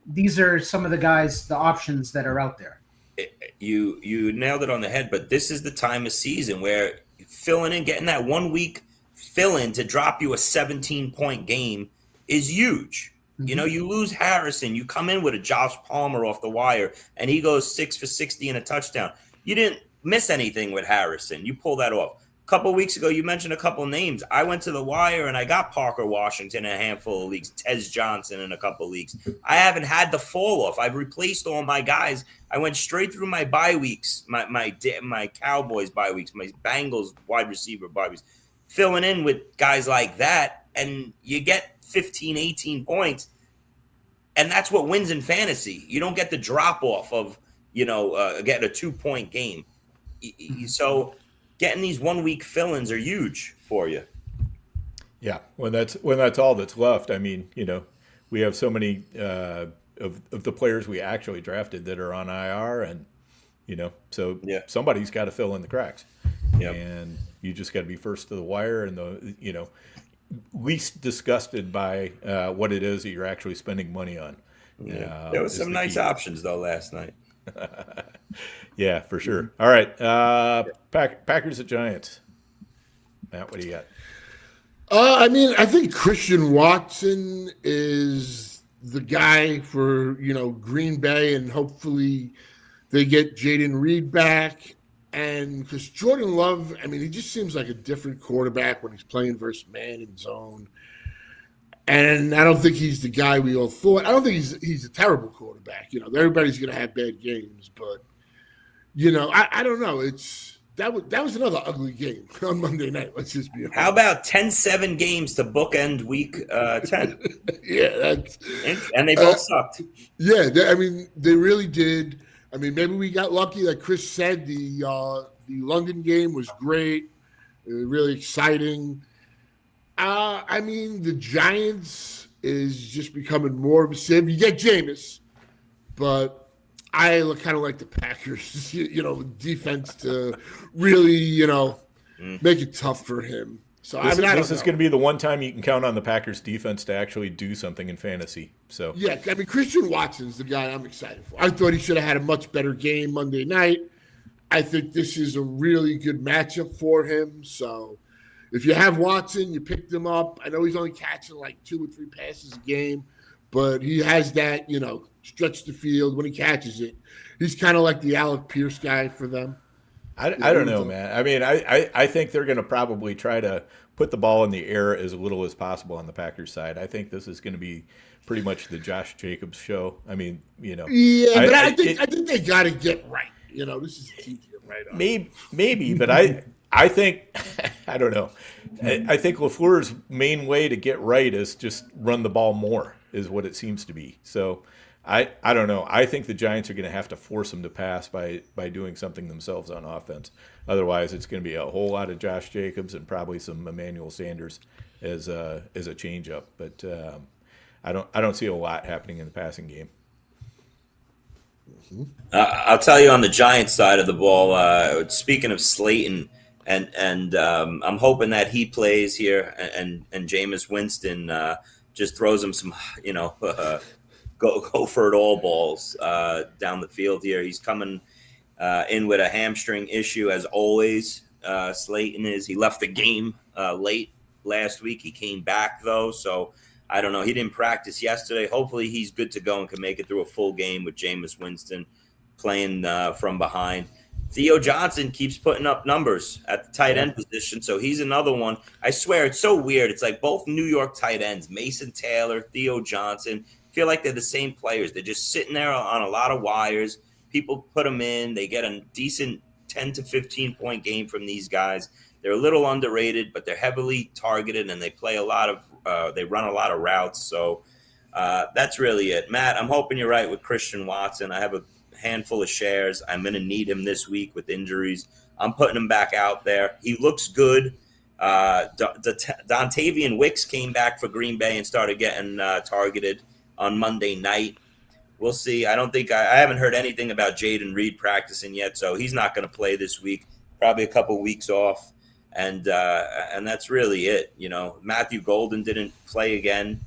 these are some of the guys, the options that are out there. You nailed it on the head, but this is the time of season where filling in, getting that 1 week fill in to drop you a 17-point game is huge. You lose Harrison, you come in with a Josh Palmer off the wire, and he goes 6 for 60 and a touchdown. You didn't miss anything with Harrison. You pull that off. A couple of weeks ago, you mentioned a couple names. I went to the wire and I got Parker Washington in a handful of leagues, Tez Johnson in a couple of leagues. I haven't had the fall off. I've replaced all my guys. I went straight through my bye weeks, my Cowboys bye weeks, my Bengals wide receiver bye weeks, filling in with guys like that, and you get 15, 18 points, and that's what wins in fantasy. You don't get the drop off of getting a 2-point game. So getting these 1 week fill-ins are huge for you. Yeah, when that's all that's left. I mean, we have so many of the players we actually drafted that are on IR, and somebody's got to fill in the cracks. Yep. And you just got to be first to the wire, and least disgusted by what it is that you're actually spending money on. There was some nice options though last night. Yeah, for sure. All right, Packers at Giants. Matt, what do you got? I think Christian Watson is the guy for Green Bay, and hopefully they get Jaden Reed back. And because Jordan Love, he just seems like a different quarterback when he's playing versus man and zone. And I don't think he's the guy we all thought. I don't think he's a terrible quarterback. Everybody's going to have bad games, but I don't know. That was another ugly game on Monday night. Let's just be honest. How about 10-7 games to bookend week 10? Yeah, and they both sucked. Yeah, they really did. Maybe we got lucky, like Chris said. The London game was great, really exciting. The Giants is just becoming more of a sieve. You get Jameis, but I kind of like the Packers, defense to really, make it tough for him. So this is going to be the one time you can count on the Packers defense to actually do something in fantasy. So yeah, Christian Watson's the guy I'm excited for. I thought he should have had a much better game Monday night. I think this is a really good matchup for him. So if you have Watson, you picked him up. I know he's only catching like 2 or 3 passes a game, but he has that, stretch the field when he catches it. He's kind of like the Alec Pierce guy for them. I don't know, man. I think they're going to probably try to put the ball in the air as little as possible on the Packers side. I think this is going to be pretty much the Josh Jacobs show. Yeah, but I think they got to get right. This is the team to get right on. Maybe, but I think I don't know. I think LaFleur's main way to get right is just run the ball more, is what it seems to be. So I don't know. I think the Giants are going to have to force them to pass by doing something themselves on offense. Otherwise, it's going to be a whole lot of Josh Jacobs and probably some Emmanuel Sanders as a change-up. But I don't see a lot happening in the passing game. I'll tell you on the Giants side of the ball. Speaking of Slayton, and I'm hoping that he plays here, and Jameis Winston just throws him some, go for it all balls down the field here. He's coming in with a hamstring issue as always. Slayton is. He left the game late last week. He came back though, so I don't know. He didn't practice yesterday. Hopefully he's good to go and can make it through a full game with Jameis Winston playing from behind. Theo Johnson keeps putting up numbers at the tight end position, so he's another one. I swear, it's so weird. It's like both New York tight ends, Mason Taylor, Theo Johnson, feel like they're the same players. They're just sitting there on a lot of wires. People put them in. They get a decent 10 to 15 point game from these guys. They're a little underrated, but they're heavily targeted, and they play a lot of they run a lot of routes. So that's really it. Matt, I'm hoping you're right with Christian Watson. I have a handful of shares. I'm going to need him this week with injuries. I'm putting him back out there. He looks good. Dontavian Wicks came back for Green Bay and started getting targeted on Monday night. We'll see. I haven't heard anything about Jaden Reed practicing yet, so he's not going to play this week. Probably a couple weeks off, and that's really it. Matthew Golden didn't play again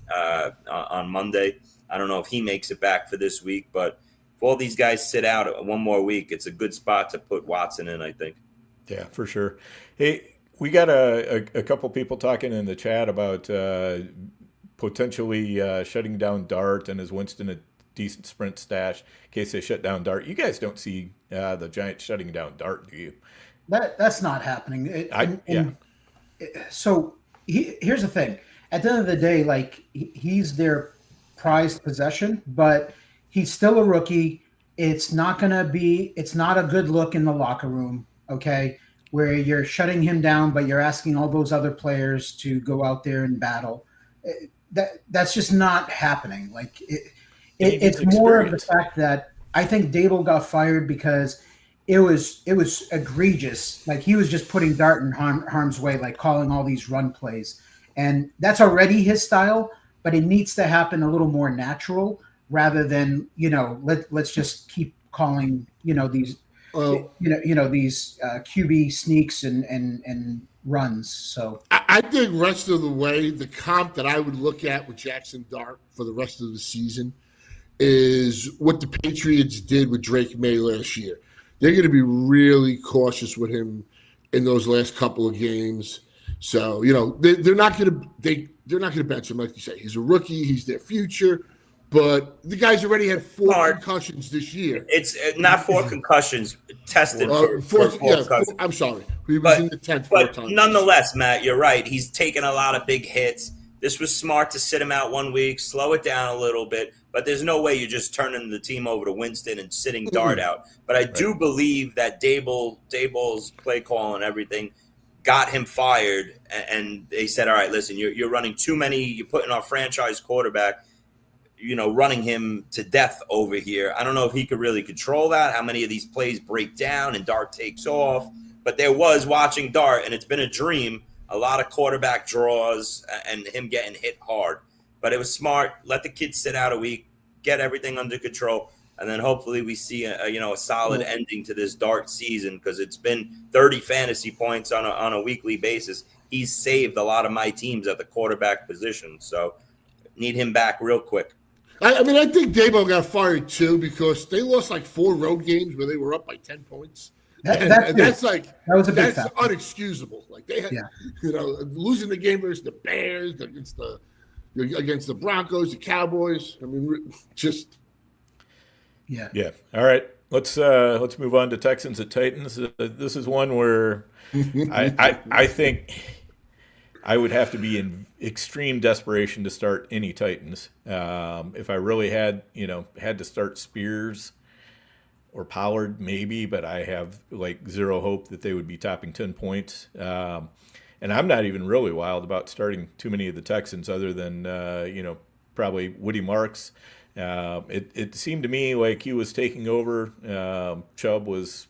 on Monday. I don't know if he makes it back for this week, but if all these guys sit out one more week, it's a good spot to put Watson in, I think. Yeah, for sure. Hey, we got a couple people talking in the chat about potentially shutting down Dart, and is Winston a decent sprint stash in case they shut down Dart? You guys don't see the Giants shutting down Dart, do you? That's not happening. So here's the thing. At the end of the day, like, he's their prized possession, but he's still a rookie. It's not a good look in the locker room, okay, where you're shutting him down, but you're asking all those other players to go out there and battle. That's just not happening. Like, it's more of the fact that I think Dable got fired because it was egregious. Like, he was just putting Dart in harm's way, like calling all these run plays. And that's already his style, but it needs to happen a little more natural rather than, let's just keep calling, these these QB sneaks and runs. So I think rest of the way, the comp that I would look at with Jackson Dart for the rest of the season is what the Patriots did with Drake May last year. They're going to be really cautious with him in those last couple of games. So, they're not going to bench him, like you say. He's a rookie. He's their future. But the guy's already had 4 concussions this year. It's not 4 concussions tested for concussions. I'm sorry. He was in the 10th. But nonetheless, Matt, you're right. He's taken a lot of big hits. This was smart to sit him out 1 week, slow it down a little bit. But there's no way you're just turning the team over to Winston and sitting Dart out. But I do believe that Dable's play call and everything got him fired. And they said, all right, listen, you're running too many. You're putting our franchise quarterback, running him to death over here. I don't know if he could really control that, how many of these plays break down and Dart takes off. But there was, watching Dart, and it's been a dream, a lot of quarterback draws and him getting hit hard. But it was smart. Let the kids sit out a week, get everything under control, and then hopefully we see a solid ending to this Dart season, because it's been 30 fantasy points on a weekly basis. He's saved a lot of my teams at the quarterback position. So need him back real quick. I think Dabo got fired too because they lost like 4 road games where they were up by 10 points. That's unexcusable. Like, they had, losing the game versus the Bears, against the Broncos, the Cowboys. Yeah. All right. Let's move on to Texans at Titans. This is one where I think I would have to be in extreme desperation to start any Titans. If I really had to start Spears or Pollard, maybe, but I have like zero hope that they would be topping 10 points. And I'm not even really wild about starting too many of the Texans other than, probably Woody Marks. It seemed to me like he was taking over. Chubb was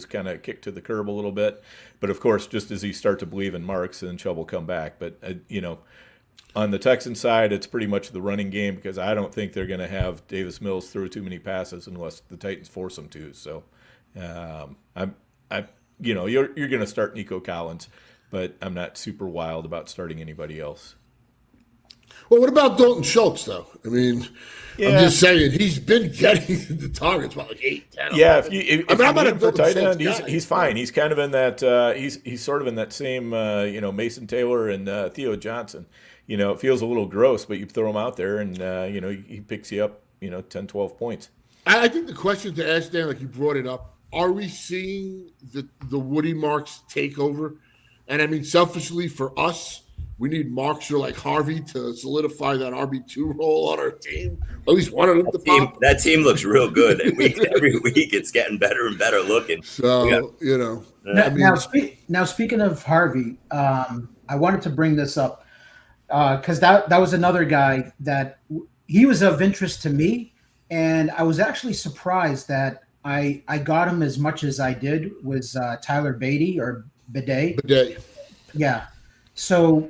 kind of kicked to the curb a little bit. But, of course, just as you start to believe in Marks, then Chubb will come back. But, On the Texan side, it's pretty much the running game because I don't think they're going to have Davis Mills throw too many passes unless the Titans force them to. So, you're going to start Nico Collins, but I'm not super wild about starting anybody else. Well, what about Dalton Schultz, though? I mean, Yeah. I'm just saying he's been getting the targets about like 8, 10. Yeah, 11. if you I'm not need a him for Dalton tight end, Schultz guy. he's fine. He's kind of in that he's sort of in that same Mason Taylor and Theo Johnson. It feels a little gross, but you throw him out there and he picks you up 10, 12 points. I think the question to ask, Dan, like you brought it up, are we seeing the Woody Marks take over? And I mean, selfishly for us, we need Marks or like Harvey to solidify that RB2 role on our team. At least one of them to pop. That team looks real good. Every week it's getting better and better looking. So, Now, speaking of Harvey, I wanted to bring this up because that was another guy that he was of interest to me. And I was actually surprised that I got him as much as I did was Tyler Beatty or Bidet. Yeah. So,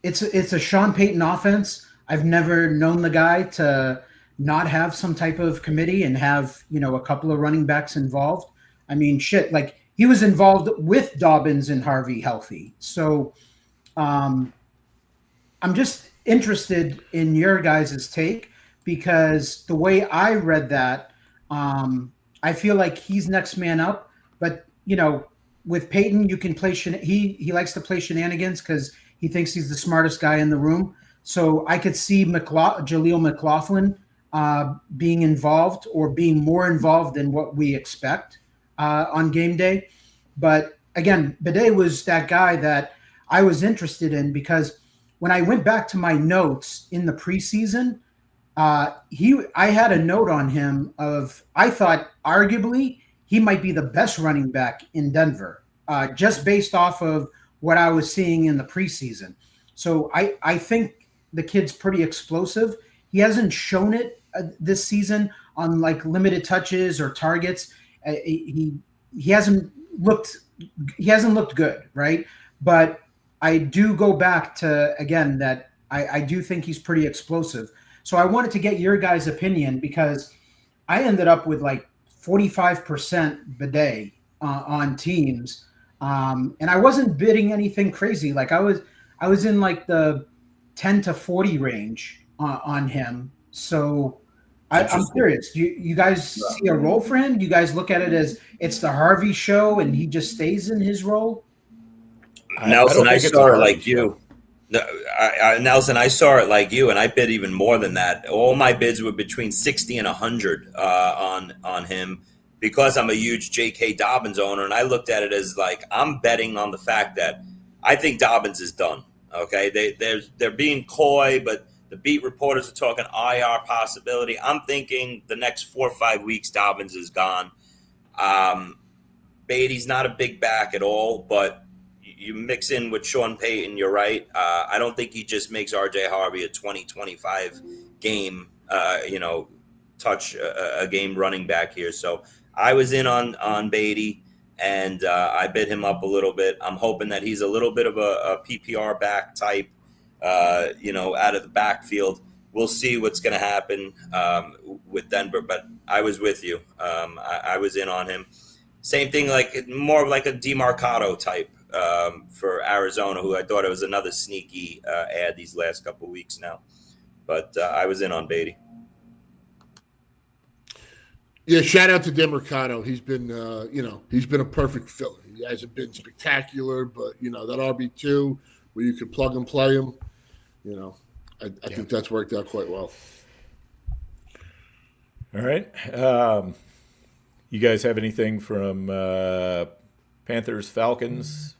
it's a Sean Payton offense. I've never known the guy to not have some type of committee and have, a couple of running backs involved. I mean, like he was involved with Dobbins and Harvey healthy. So I'm just interested in your guys' take because the way I read that, I feel like he's next man up. But, with Peyton, you can play. He likes to play shenanigans because he thinks he's the smartest guy in the room. So I could see Jaleel McLaughlin being involved or being more involved than what we expect on game day. But again, Bidet was that guy that I was interested in because when I went back to my notes in the preseason, I had a note on him of I thought arguably he might be the best running back in Denver, just based off of what I was seeing in the preseason. So I think the kid's pretty explosive. He hasn't shown it this season on like limited touches or targets. He hasn't looked good, right? But I do go back to again that I do think he's pretty explosive. So I wanted to get your guys' opinion because I ended up with like 45% Bidet on teams. And I wasn't bidding anything crazy. Like I was in like the 10 to 40 range on him. So I'm curious. Do you guys see a role for him? Do you guys look at it as it's the Harvey show and he just stays in his role? Nelson, I saw it like you. Nelson, I saw it like you, and I bid even more than that. All my bids were between 60 and 100 on him because I'm a huge J.K. Dobbins owner, and I looked at it as like I'm betting on the fact that I think Dobbins is done. Okay, they're being coy, but the beat reporters are talking IR possibility. I'm thinking the next 4 or 5 weeks Dobbins is gone. Beatty's not a big back at all, but you mix in with Sean Payton, you're right. I don't think he just makes R.J. Harvey a 20-25 game, touch a game running back here. So I was in on Beatty, and I bid him up a little bit. I'm hoping that he's a little bit of a PPR back type, out of the backfield. We'll see what's going to happen with Denver, but I was with you. I was in on him. Same thing, like more of like a DeMarcado type. For Arizona, who I thought it was another sneaky ad these last couple of weeks now. But I was in on Beatty. Yeah, shout out to DeMarcado. He's been, he's been a perfect filler. He hasn't been spectacular, but, that RB2 where you can plug and play him, I think that's worked out quite well. All right. You guys have anything from Panthers, Falcons?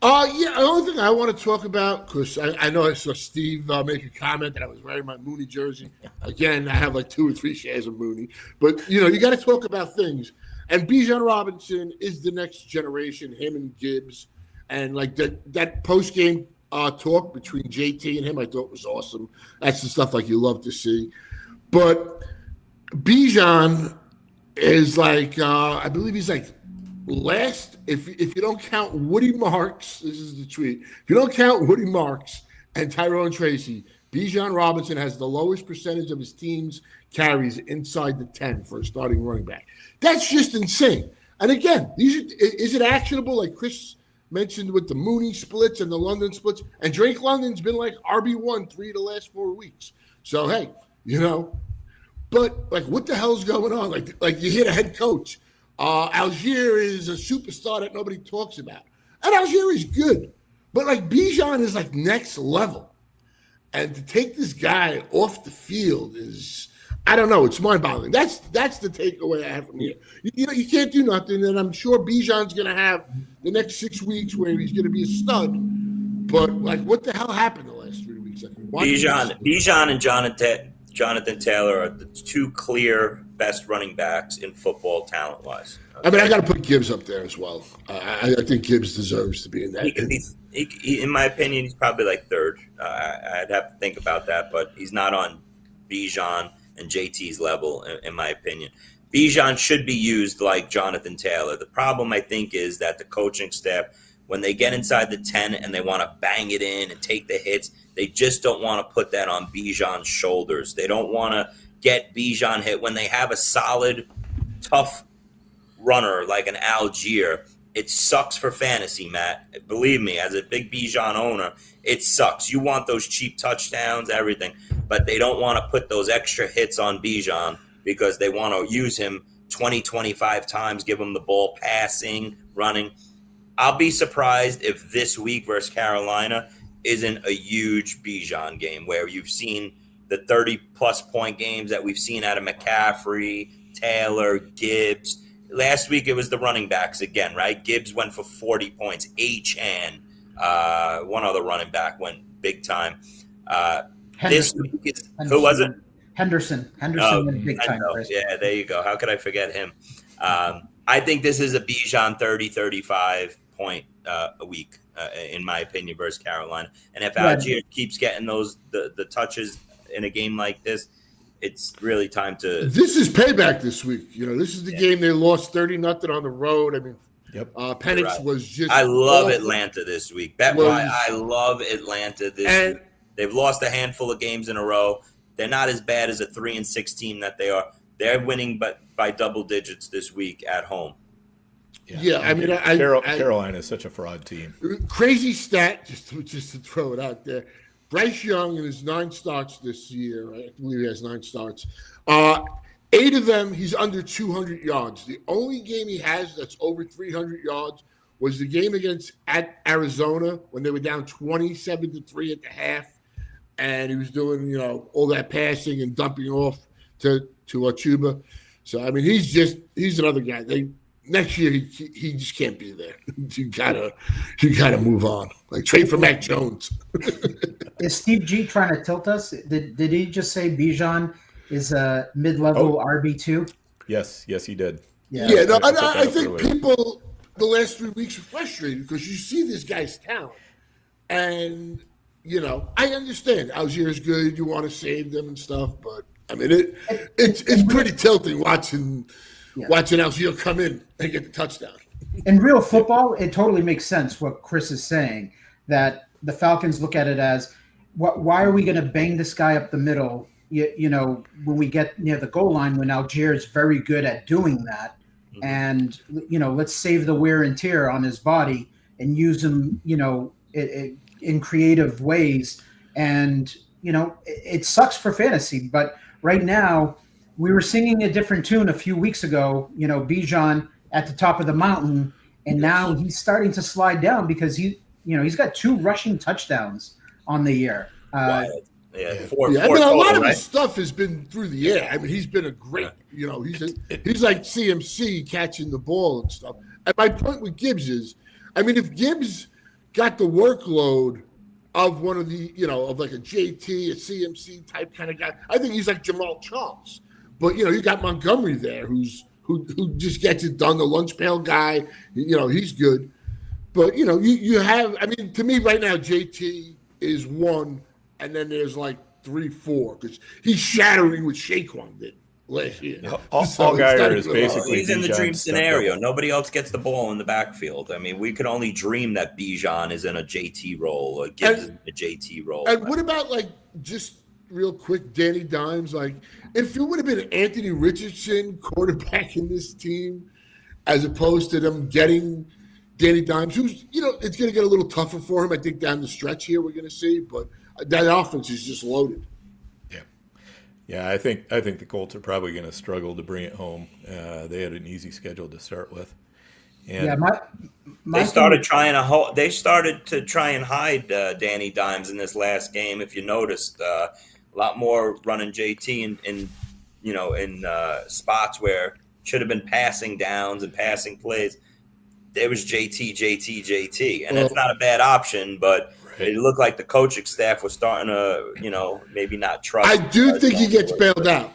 The only thing I want to talk about, because I know I saw Steve make a comment that I was wearing my Mooney jersey. Again, I have like 2 or 3 shares of Mooney. But, you got to talk about things. And Bijan Robinson is the next generation, him and Gibbs. And like that post-game talk between JT and him I thought was awesome. That's the stuff like you love to see. But Bijan is like, I believe he's like if you don't count Woody Marks, this is the tweet. If you don't count Woody Marks and Tyrone Tracy, Bijan Robinson has the lowest percentage of his team's carries inside the 10 for a starting running back. That's just insane. And again, is it actionable, like Chris mentioned with the Mooney splits and the London splits? And Drake London's been like RB1 3 of the last 4 weeks. So, hey, but like, what the hell's going on? Like you hear the head coach, Algier is a superstar that nobody talks about. And Algier is good. But like Bijan is like next level. And to take this guy off the field is, I don't know, it's mind-boggling. That's the takeaway I have from here. You can't do nothing, and I'm sure Bijan's going to have the next 6 weeks where he's going to be a stud. But like, what the hell happened the last 3 weeks? Bijan and Jonathan Taylor are the 2 clear best running backs in football talent-wise. Okay? I mean, I got to put Gibbs up there as well. I think Gibbs deserves to be in that. He, in my opinion, he's probably like 3rd. I'd have to think about that, but he's not on Bijan and JT's level, in my opinion. Bijan should be used like Jonathan Taylor. The problem, I think, is that the coaching staff, when they get inside the 10 and they want to bang it in and take the hits, they just don't want to put that on Bijan's shoulders. They don't want to get Bijan hit. When they have a solid, tough runner like an Algier, it sucks for fantasy, Matt. Believe me, as a big Bijan owner, it sucks. You want those cheap touchdowns, everything, but they don't want to put those extra hits on Bijan because they want to use him 20, 25 times, give him the ball passing, running. I'll be surprised if this week versus Carolina isn't a huge Bijan game where you've seen the 30-plus point games that we've seen out of McCaffrey, Taylor, Gibbs. Last week it was the running backs again, right? Gibbs went for 40 points. Achane, one other running back went big time. This week is who was it? Henderson went big time. Yeah, there you go. How could I forget him? I think this is a Bijan 30, 35 point a week, in my opinion, versus Carolina. And if Algier keeps getting the touches in a game like this, it's really time to. This is payback this week. This is the game they lost 30-0 on the road. I mean, Penix was just. I love Atlanta this week. That's why I love Atlanta this week. They've lost a handful of games in a row. They're not as bad as a 3-6 team that they are. They're winning, but by double digits this week at home. Yeah, I mean, Carolina is such a fraud team. Crazy stat, just to throw it out there. Bryce Young in his 9 starts this year, I believe he has 9 starts. 8 of them, he's under 200 yards. The only game he has that's over 300 yards was the game at Arizona when they were down 27-3 at the half, and he was doing all that passing and dumping off to Chuba. So I mean, he's another guy. Next year he just can't be there. You gotta move on. Like trade for Mac Jones. Is Steve G trying to tilt us? Did he just say Bijan is a mid-level RB2? Yes, he did. Yeah. No, I think people the last 3 weeks are frustrated because you see this guy's talent, and I understand Algier is good. You want to save them and stuff, but I mean it's pretty tilting watching Algier come in and get the touchdown. In real football, it totally makes sense what Chris is saying, that the Falcons look at it as, why are we going to bang this guy up the middle, when we get near the goal line, when Algier is very good at doing that. And, let's save the wear and tear on his body and use him, in creative ways. And, it sucks for fantasy. But right now, we were singing a different tune a few weeks ago, Bijan at the top of the mountain. And now he's starting to slide down because he's got 2 rushing touchdowns on the year. A lot of his stuff has been through the air. I mean, he's been a great, he's like CMC catching the ball and stuff. And my point with Gibbs is, I mean, if Gibbs got the workload of one of the, of like a JT, a CMC type kind of guy, I think he's like Jamal Charles. But, you got Montgomery there who just gets it done, the lunch pail guy, he's good. But, you have, I mean, to me right now, JT is 1, and then there's like 3, 4, because he's shattering what Saquon did last year. Allgeier is basically he's in the Bijan's dream stunt scenario. double. Nobody else gets the ball in the backfield. I mean, we could only dream that Bijan is in a JT role or Gibbs is in a JT role. And what about, like, just real quick, Danny Dimes? Like, if it would have been Anthony Richardson quarterback in this team, as opposed to them getting Danny Dimes, who's, it's going to get a little tougher for him, I think, down the stretch here we're going to see. But that offense is just loaded. Yeah, I think the Colts are probably going to struggle to bring it home. They had an easy schedule to start with. And Yeah, They started to try and hide Danny Dimes in this last game. If you noticed, a lot more running JT in spots where should have been passing downs and passing plays. There was JT, and that's not a bad option, but it looked like the coaching staff was starting to, maybe not trust. I do think he gets bailed out.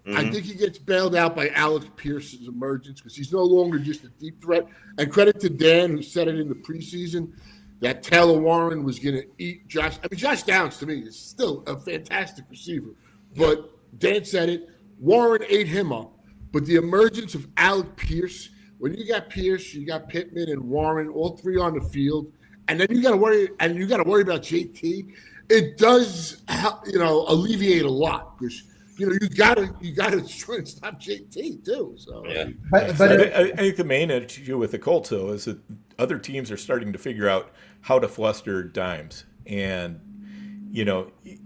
Mm-hmm. I think he gets bailed out by Alex Pierce's emergence because he's no longer just a deep threat. And credit to Dan, who said it in the preseason, that Taylor Warren was going to eat Josh. I mean, Josh Downs, to me, is still a fantastic receiver. But Dan said it. Warren ate him up. But the emergence of Alec Pierce, when you got Pierce, you got Pittman and Warren, all three on the field, and then you got to worry about JT. It does, alleviate a lot because you got to try and stop JT too. So yeah. But I think the main issue with the Colts though is that other teams are starting to figure out how to fluster Dimes, and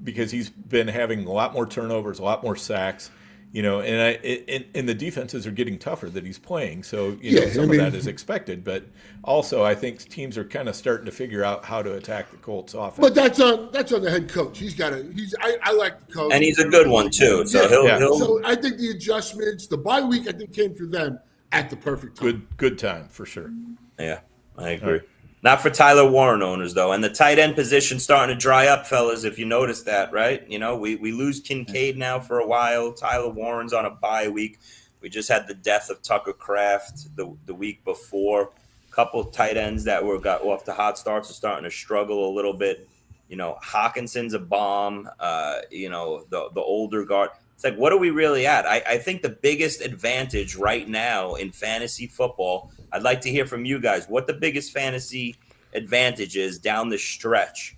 because he's been having a lot more turnovers, a lot more sacks. And the defenses are getting tougher that he's playing. So, some of that is expected. But also, I think teams are kind of starting to figure out how to attack the Colts offense. But that's on the head coach. I like the coach. And he's a good one, too. So he'll So I think the adjustments, the bye week, I think came for them at the perfect time. Good time, for sure. Yeah, I agree. Not for Tyler Warren owners, though. And the tight end position starting to dry up, fellas, if you noticed that, right? We lose Kincaid now for a while. Tyler Warren's on a bye week. We just had the death of Tucker Kraft the week before. A couple tight ends that got off to hot starts are starting to struggle a little bit. Hawkinson's a bomb. The older guard. It's like, what are we really at? I think the biggest advantage right now in fantasy football, I'd like to hear from you guys, what the biggest fantasy advantage is down the stretch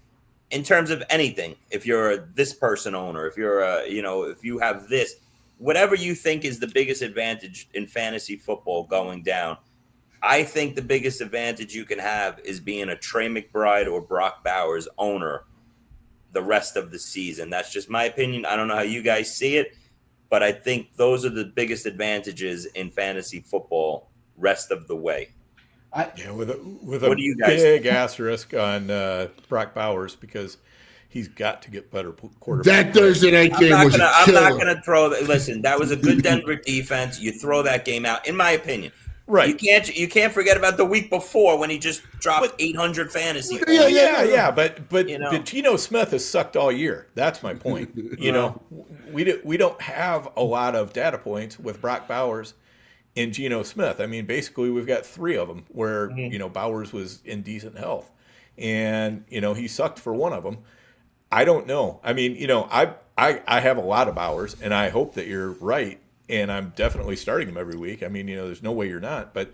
in terms of anything. If you're this person owner, if you're if you have this, whatever you think is the biggest advantage in fantasy football going down, I think the biggest advantage you can have is being a Trey McBride or Brock Bowers owner the rest of the season. That's just my opinion. I don't know how you guys see it, but I think those are the biggest advantages in fantasy football rest of the way. With a what do you guys big think? asterisk on Brock Bowers because he's got to get better quarterback. That Thursday night game was a killer. I'm not going to throw – listen, that was a good Denver defense. You throw that game out, in my opinion. Right. You can't forget about the week before when he just dropped 800 fantasy points. Yeah. But Geno Smith has sucked all year. That's my point. We don't have a lot of data points with Brock Bowers and Geno Smith. I mean, basically we've got three of them where Bowers was in decent health, and he sucked for one of them. I don't know. I mean, I have a lot of Bowers, and I hope that you're right. And I'm definitely starting him every week. I mean, there's no way you're not. But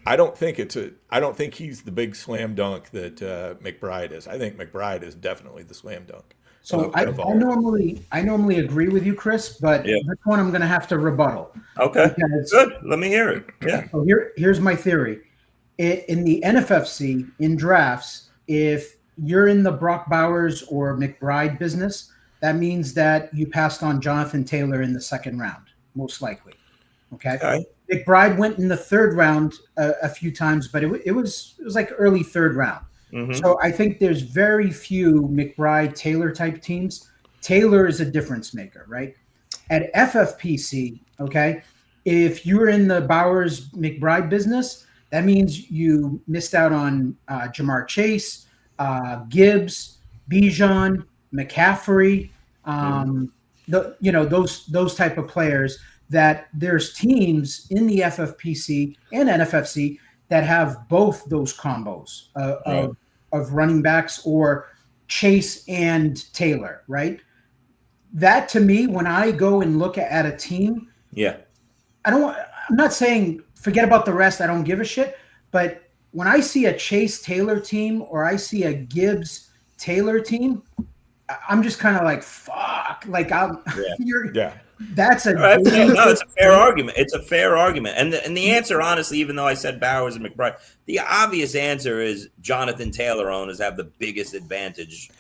I don't think he's the big slam dunk that McBride is. I think McBride is definitely the slam dunk. So I normally agree with you, Chris, but this one I'm going to have to rebuttal. Okay, good. Let me hear it. Yeah. So here's my theory. In the NFFC, in drafts, if you're in the Brock Bowers or McBride business, that means that you passed on Jonathan Taylor in the second round. Most likely. Okay. McBride went in the third round a few times, but it was like early third round. Mm-hmm. So I think there's very few McBride Taylor type teams. Taylor is a difference maker, right? At FFPC, okay, if you're in the Bowers McBride business, that means you missed out on Jamar Chase, Gibbs, Bijan, McCaffrey, those type of players that there's teams in the FFPC and NFFC that have both those combos of running backs or Chase and Taylor, right? That to me, when I go and look at a team, Yeah. I'm not saying forget about the rest. I don't give a shit. But when I see a Chase Taylor team or I see a Gibbs Taylor team, I'm just kind of like, fuck. Like Yeah. That's a No, it's a fair thing. argument. It's a fair argument. And the answer, honestly, even though I said Bowers and McBride, the obvious answer is Jonathan Taylor owners have the biggest advantage,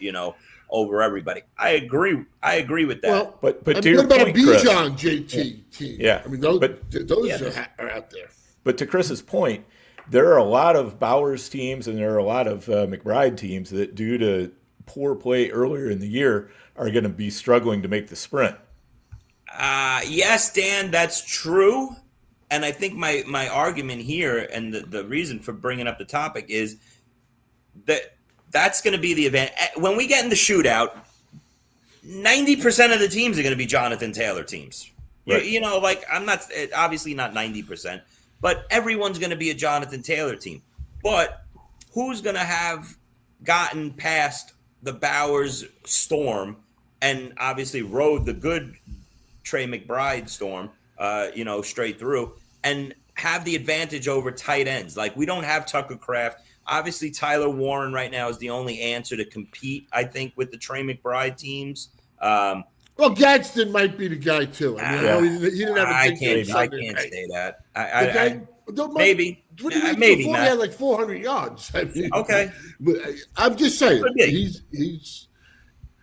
over everybody. I agree with that. Well, But what to your about point, a Chris, Bijan JT team? Yeah. I mean, those Yeah. are out there. but to Chris's point, there are a lot of Bowers teams and there are a lot of McBride teams that, due to poor play earlier in the year, are going to be struggling to make the sprint. Yes, Dan, that's true. And I think my argument here and the reason for bringing up the topic is that that's going to be the event. When we get in the shootout, 90% of the teams are going to be Jonathan Taylor teams. Right. I'm not, obviously not 90%, but everyone's going to be a Jonathan Taylor team. But who's going to have gotten past the Bowers storm and obviously rode the good Trey McBride storm, straight through and have the advantage over tight ends? Like, we don't have Tucker Kraft. Obviously, Tyler Warren right now is the only answer to compete, I think, with the Trey McBride teams. Well, Gadsden might be the guy too. I mean, I know he didn't have a I big game can't Sunday. say that. Maybe. Maybe He not. had like 400 yards. I mean, Okay. But I'm just saying, Could be. he's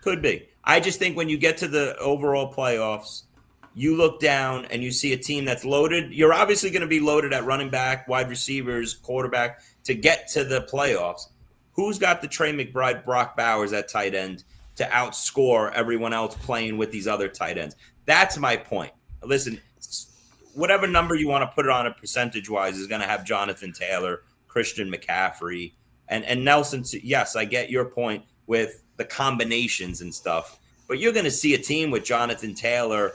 Could be. I just think when you get to the overall playoffs, you look down and you see a team that's loaded. You're obviously going to be loaded at running back, wide receivers, quarterback to get to the playoffs. Who's got the Trey McBride, Brock Bowers at tight end to outscore everyone else playing with these other tight ends? That's my point. Listen, whatever number you want to put it on a percentage-wise is going to have Jonathan Taylor, Christian McCaffrey, and Nelson. Yes, I get your point with the combinations and stuff, but you're going to see a team with Jonathan Taylor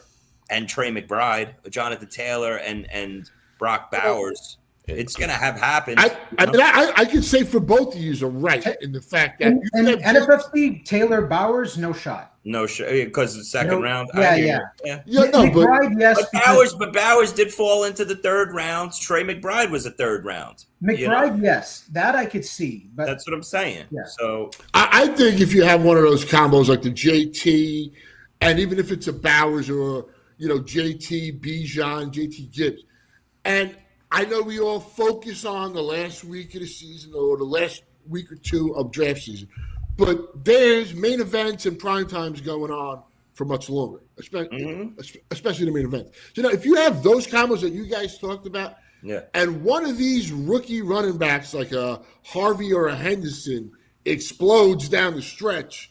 and Trey McBride, Jonathan Taylor and Brock Bowers. It's going to have happened. I can say for both of you are right in the fact that and NFFC Taylor Bowers, no shot. No shot because the second round. Yeah, no, McBride, yes. But Bowers did fall into the third round. Trey McBride was a third round. McBride, yes, that I could see. But that's what I'm saying. Yeah. So I think if you have one of those combos like the JT, and even if it's a Bowers or JT Bijan, JT Gibbs, and I know we all focus on the last week of the season or the last week or two of draft season, but there's main events and prime times going on for much longer, especially the main events. So, if you have those combos that you guys talked about, and one of these rookie running backs like a Harvey or a Henderson explodes down the stretch,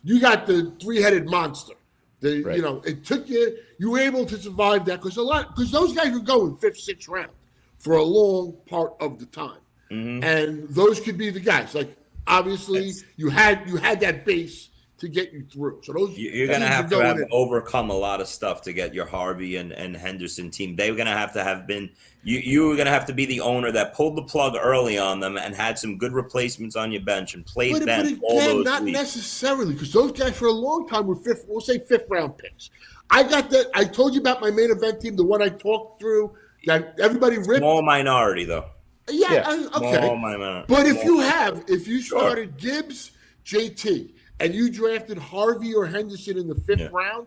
you got the three-headed monster. It took you were able to survive that because those guys were going fifth, sixth round for a long part of the time. And those could be the guys. Like, obviously, you had that base to get you through. So those you're going to have overcome a lot of stuff to get your Harvey and Henderson team. They were going to have been you were going to have to be the owner that pulled the plug early on them and had some good replacements on your bench and played them but again, all those not weeks. necessarily, because those guys for a long time were fifth round picks. I got that. I told you about my main event team, the one I talked through that everybody ripped. Small minority though. Yeah. Okay. But if you started Gibbs, JT, and you drafted Harvey or Henderson in the fifth round,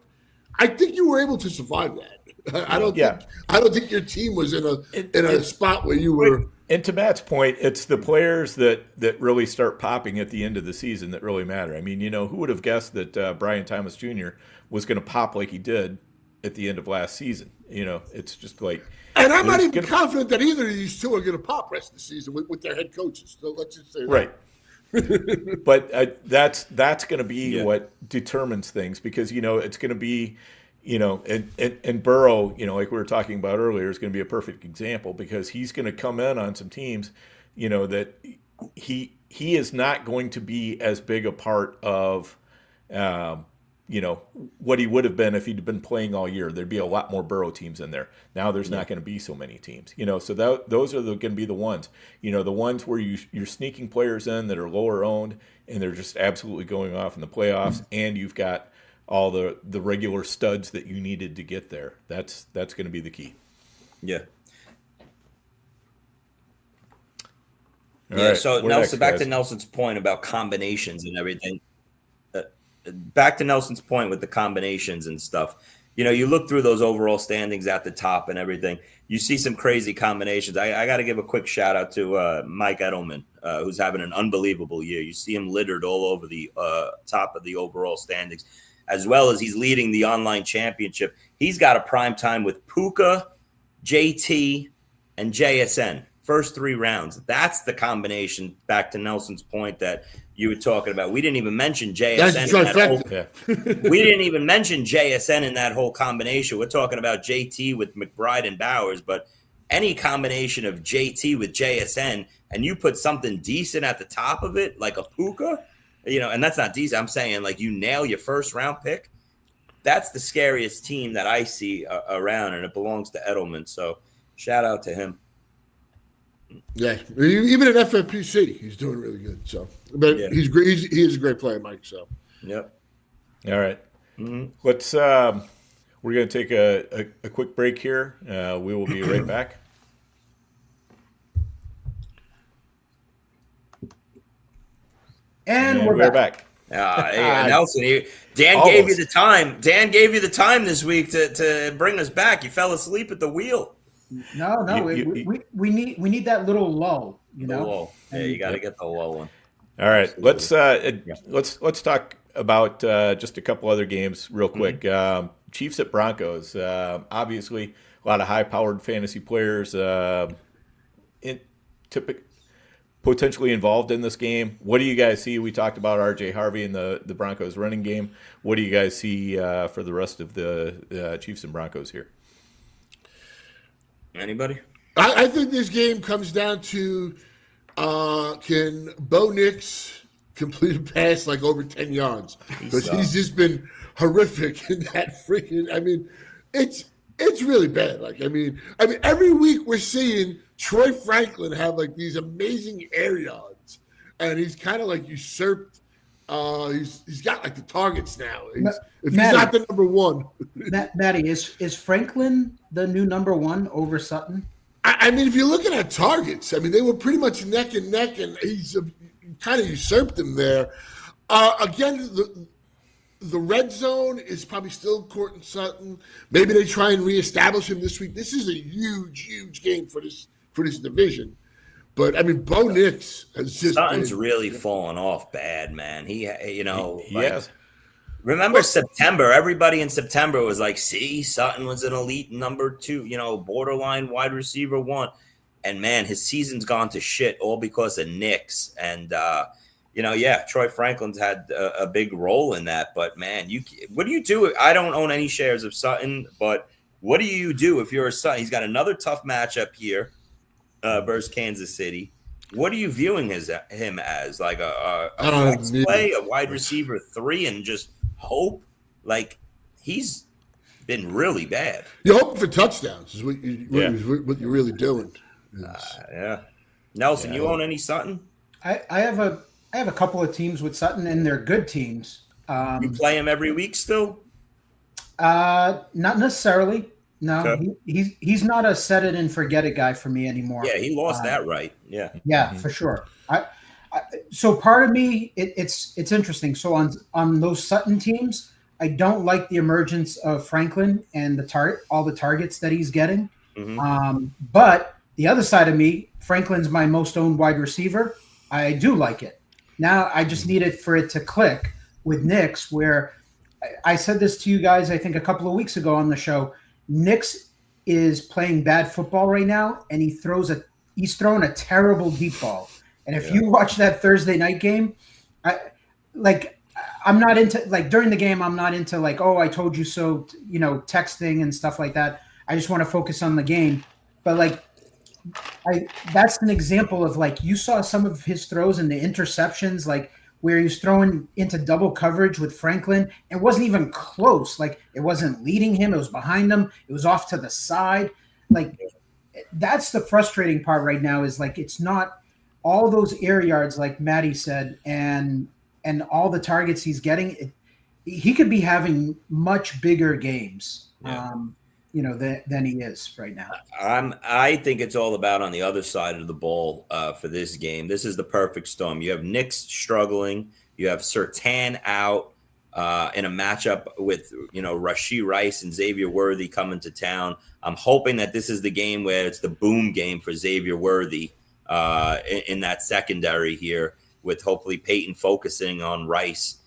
I think you were able to survive that. I don't think your team was in a spot where you were. And to Matt's point, it's the players that really start popping at the end of the season that really matter. I mean, who would have guessed that Brian Thomas Jr. was going to pop like he did at the end of last season? It's just like. And I'm not even confident that either of these two are going to pop rest of the season with their head coaches. So let's just say that. Right. But that's going to be what determines things, because it's going to be and Burrow, like we were talking about earlier, is going to be a perfect example, because he's going to come in on some teams that he is not going to be as big a part of what he would have been if he'd been playing all year. There'd be a lot more Burrow teams in there. Now there's not going to be so many teams, so those are going to be the ones, the ones where you're sneaking players in that are lower owned and they're just absolutely going off in the playoffs, and you've got all the regular studs that you needed to get there. That's going to be the key. Yeah. All Yeah. right, So we're Nelson, next, back guys. to Nelson's point about combinations and everything. Back to Nelson's point with the combinations and stuff. You look through those overall standings at the top and everything. You see some crazy combinations. I got to give a quick shout out to Mike Edelman, who's having an unbelievable year. You see him littered all over the top of the overall standings, as well as he's leading the online championship. He's got a prime time with Puka, JT, and JSN. First 3 rounds. That's the combination, back to Nelson's point that you were talking about. We didn't even mention JSN. That's in that whole, trifecta. we didn't even mention JSN in that whole combination. We're talking about JT with McBride and Bowers, but any combination of JT with JSN, and you put something decent at the top of it, like a Puka, and that's not decent. I'm saying like you nail your first round pick. That's the scariest team that I see around, and it belongs to Edelman. So shout out to him. Yeah, even at FFPC, he's doing really good. So, but Yeah. he's great. He is a great player, Mike. So, Yep. All right. Mm-hmm. Let's. We're going to take a quick break here. We will be right back. And we're back. Hey, Nelson, Dan Almost. gave you the time. Dan gave you the time this week to bring us back. You fell asleep at the wheel. No, we need that little lull, The lull. Yeah, you got to get the lull one. All right, let's talk about just a couple other games real quick. Chiefs at Broncos. Obviously, a lot of high-powered fantasy players potentially involved in this game. What do you guys see? We talked about R.J. Harvey in the Broncos running game. What do you guys see for the rest of the Chiefs and Broncos here? Anybody? I think this game comes down to can Bo Nix complete a pass like over 10 yards? Because he's just been horrific in that freaking. I mean, it's really bad. Like I mean, every week we're seeing Troy Franklin have like these amazing air yards, and he's kind of like usurped. He's got like the targets now. If he's not the number one, Matty, is Franklin the new number one over Sutton? I mean, if you're looking at targets, I mean, they were pretty much neck and neck, and he's kind of usurped him there. Again, the red zone is probably still Courtland Sutton. Maybe they try and reestablish him this week. This is a huge game for this division. But I mean, Bo Nix has just Sutton's really fallen off bad, man. Yes. Remember September? Everybody in September was like, "See, Sutton was an elite number 2, borderline wide receiver 1." And man, his season's gone to shit all because of Nix. And Troy Franklin's had a big role in that. But man, what do you do? I don't own any shares of Sutton, but what do you do if you're a Sutton? He's got another tough matchup here versus Kansas City. What are you viewing him as? Like a flex play, a wide receiver 3, and just hope? Like he's been really bad. You're hoping for touchdowns is what you're really doing. Yeah. Nelson, you own any Sutton? I have a couple of teams with Sutton, and they're good teams. You play him every week still? Not necessarily. No, Okay. he's not a set it and forget it guy for me anymore. Yeah, he lost that right. Yeah. Yeah, for sure. So part of me, it's interesting. So on those Sutton teams, I don't like the emergence of Franklin and all the targets that he's getting. Mm-hmm. But the other side of me, Franklin's my most owned wide receiver. I do like it. Now I just need it for it to click with Nix, where I said this to you guys, I think a couple of weeks ago on the show. Nix is playing bad football right now, and he's throwing a terrible deep ball. And if you watch that Thursday night game, I'm not into during the game. I'm not into I told you so, texting and stuff like that. I just want to focus on the game. But that's an example of you saw some of his throws and the interceptions, where he was throwing into double coverage with Franklin. It wasn't even close. It wasn't leading him. It was behind him. It was off to the side. That's the frustrating part right now is it's not all those air yards, like Maddie said, and all the targets he's getting. he could be having much bigger games, Yeah. than he is right now. I think it's all about on the other side of the ball for this game. This is the perfect storm. You have Knicks struggling. You have Surtain out in a matchup with Rashee Rice and Xavier Worthy coming to town. I'm hoping that this is the game where it's the boom game for Xavier Worthy in that secondary here, with hopefully Peyton focusing on Rice.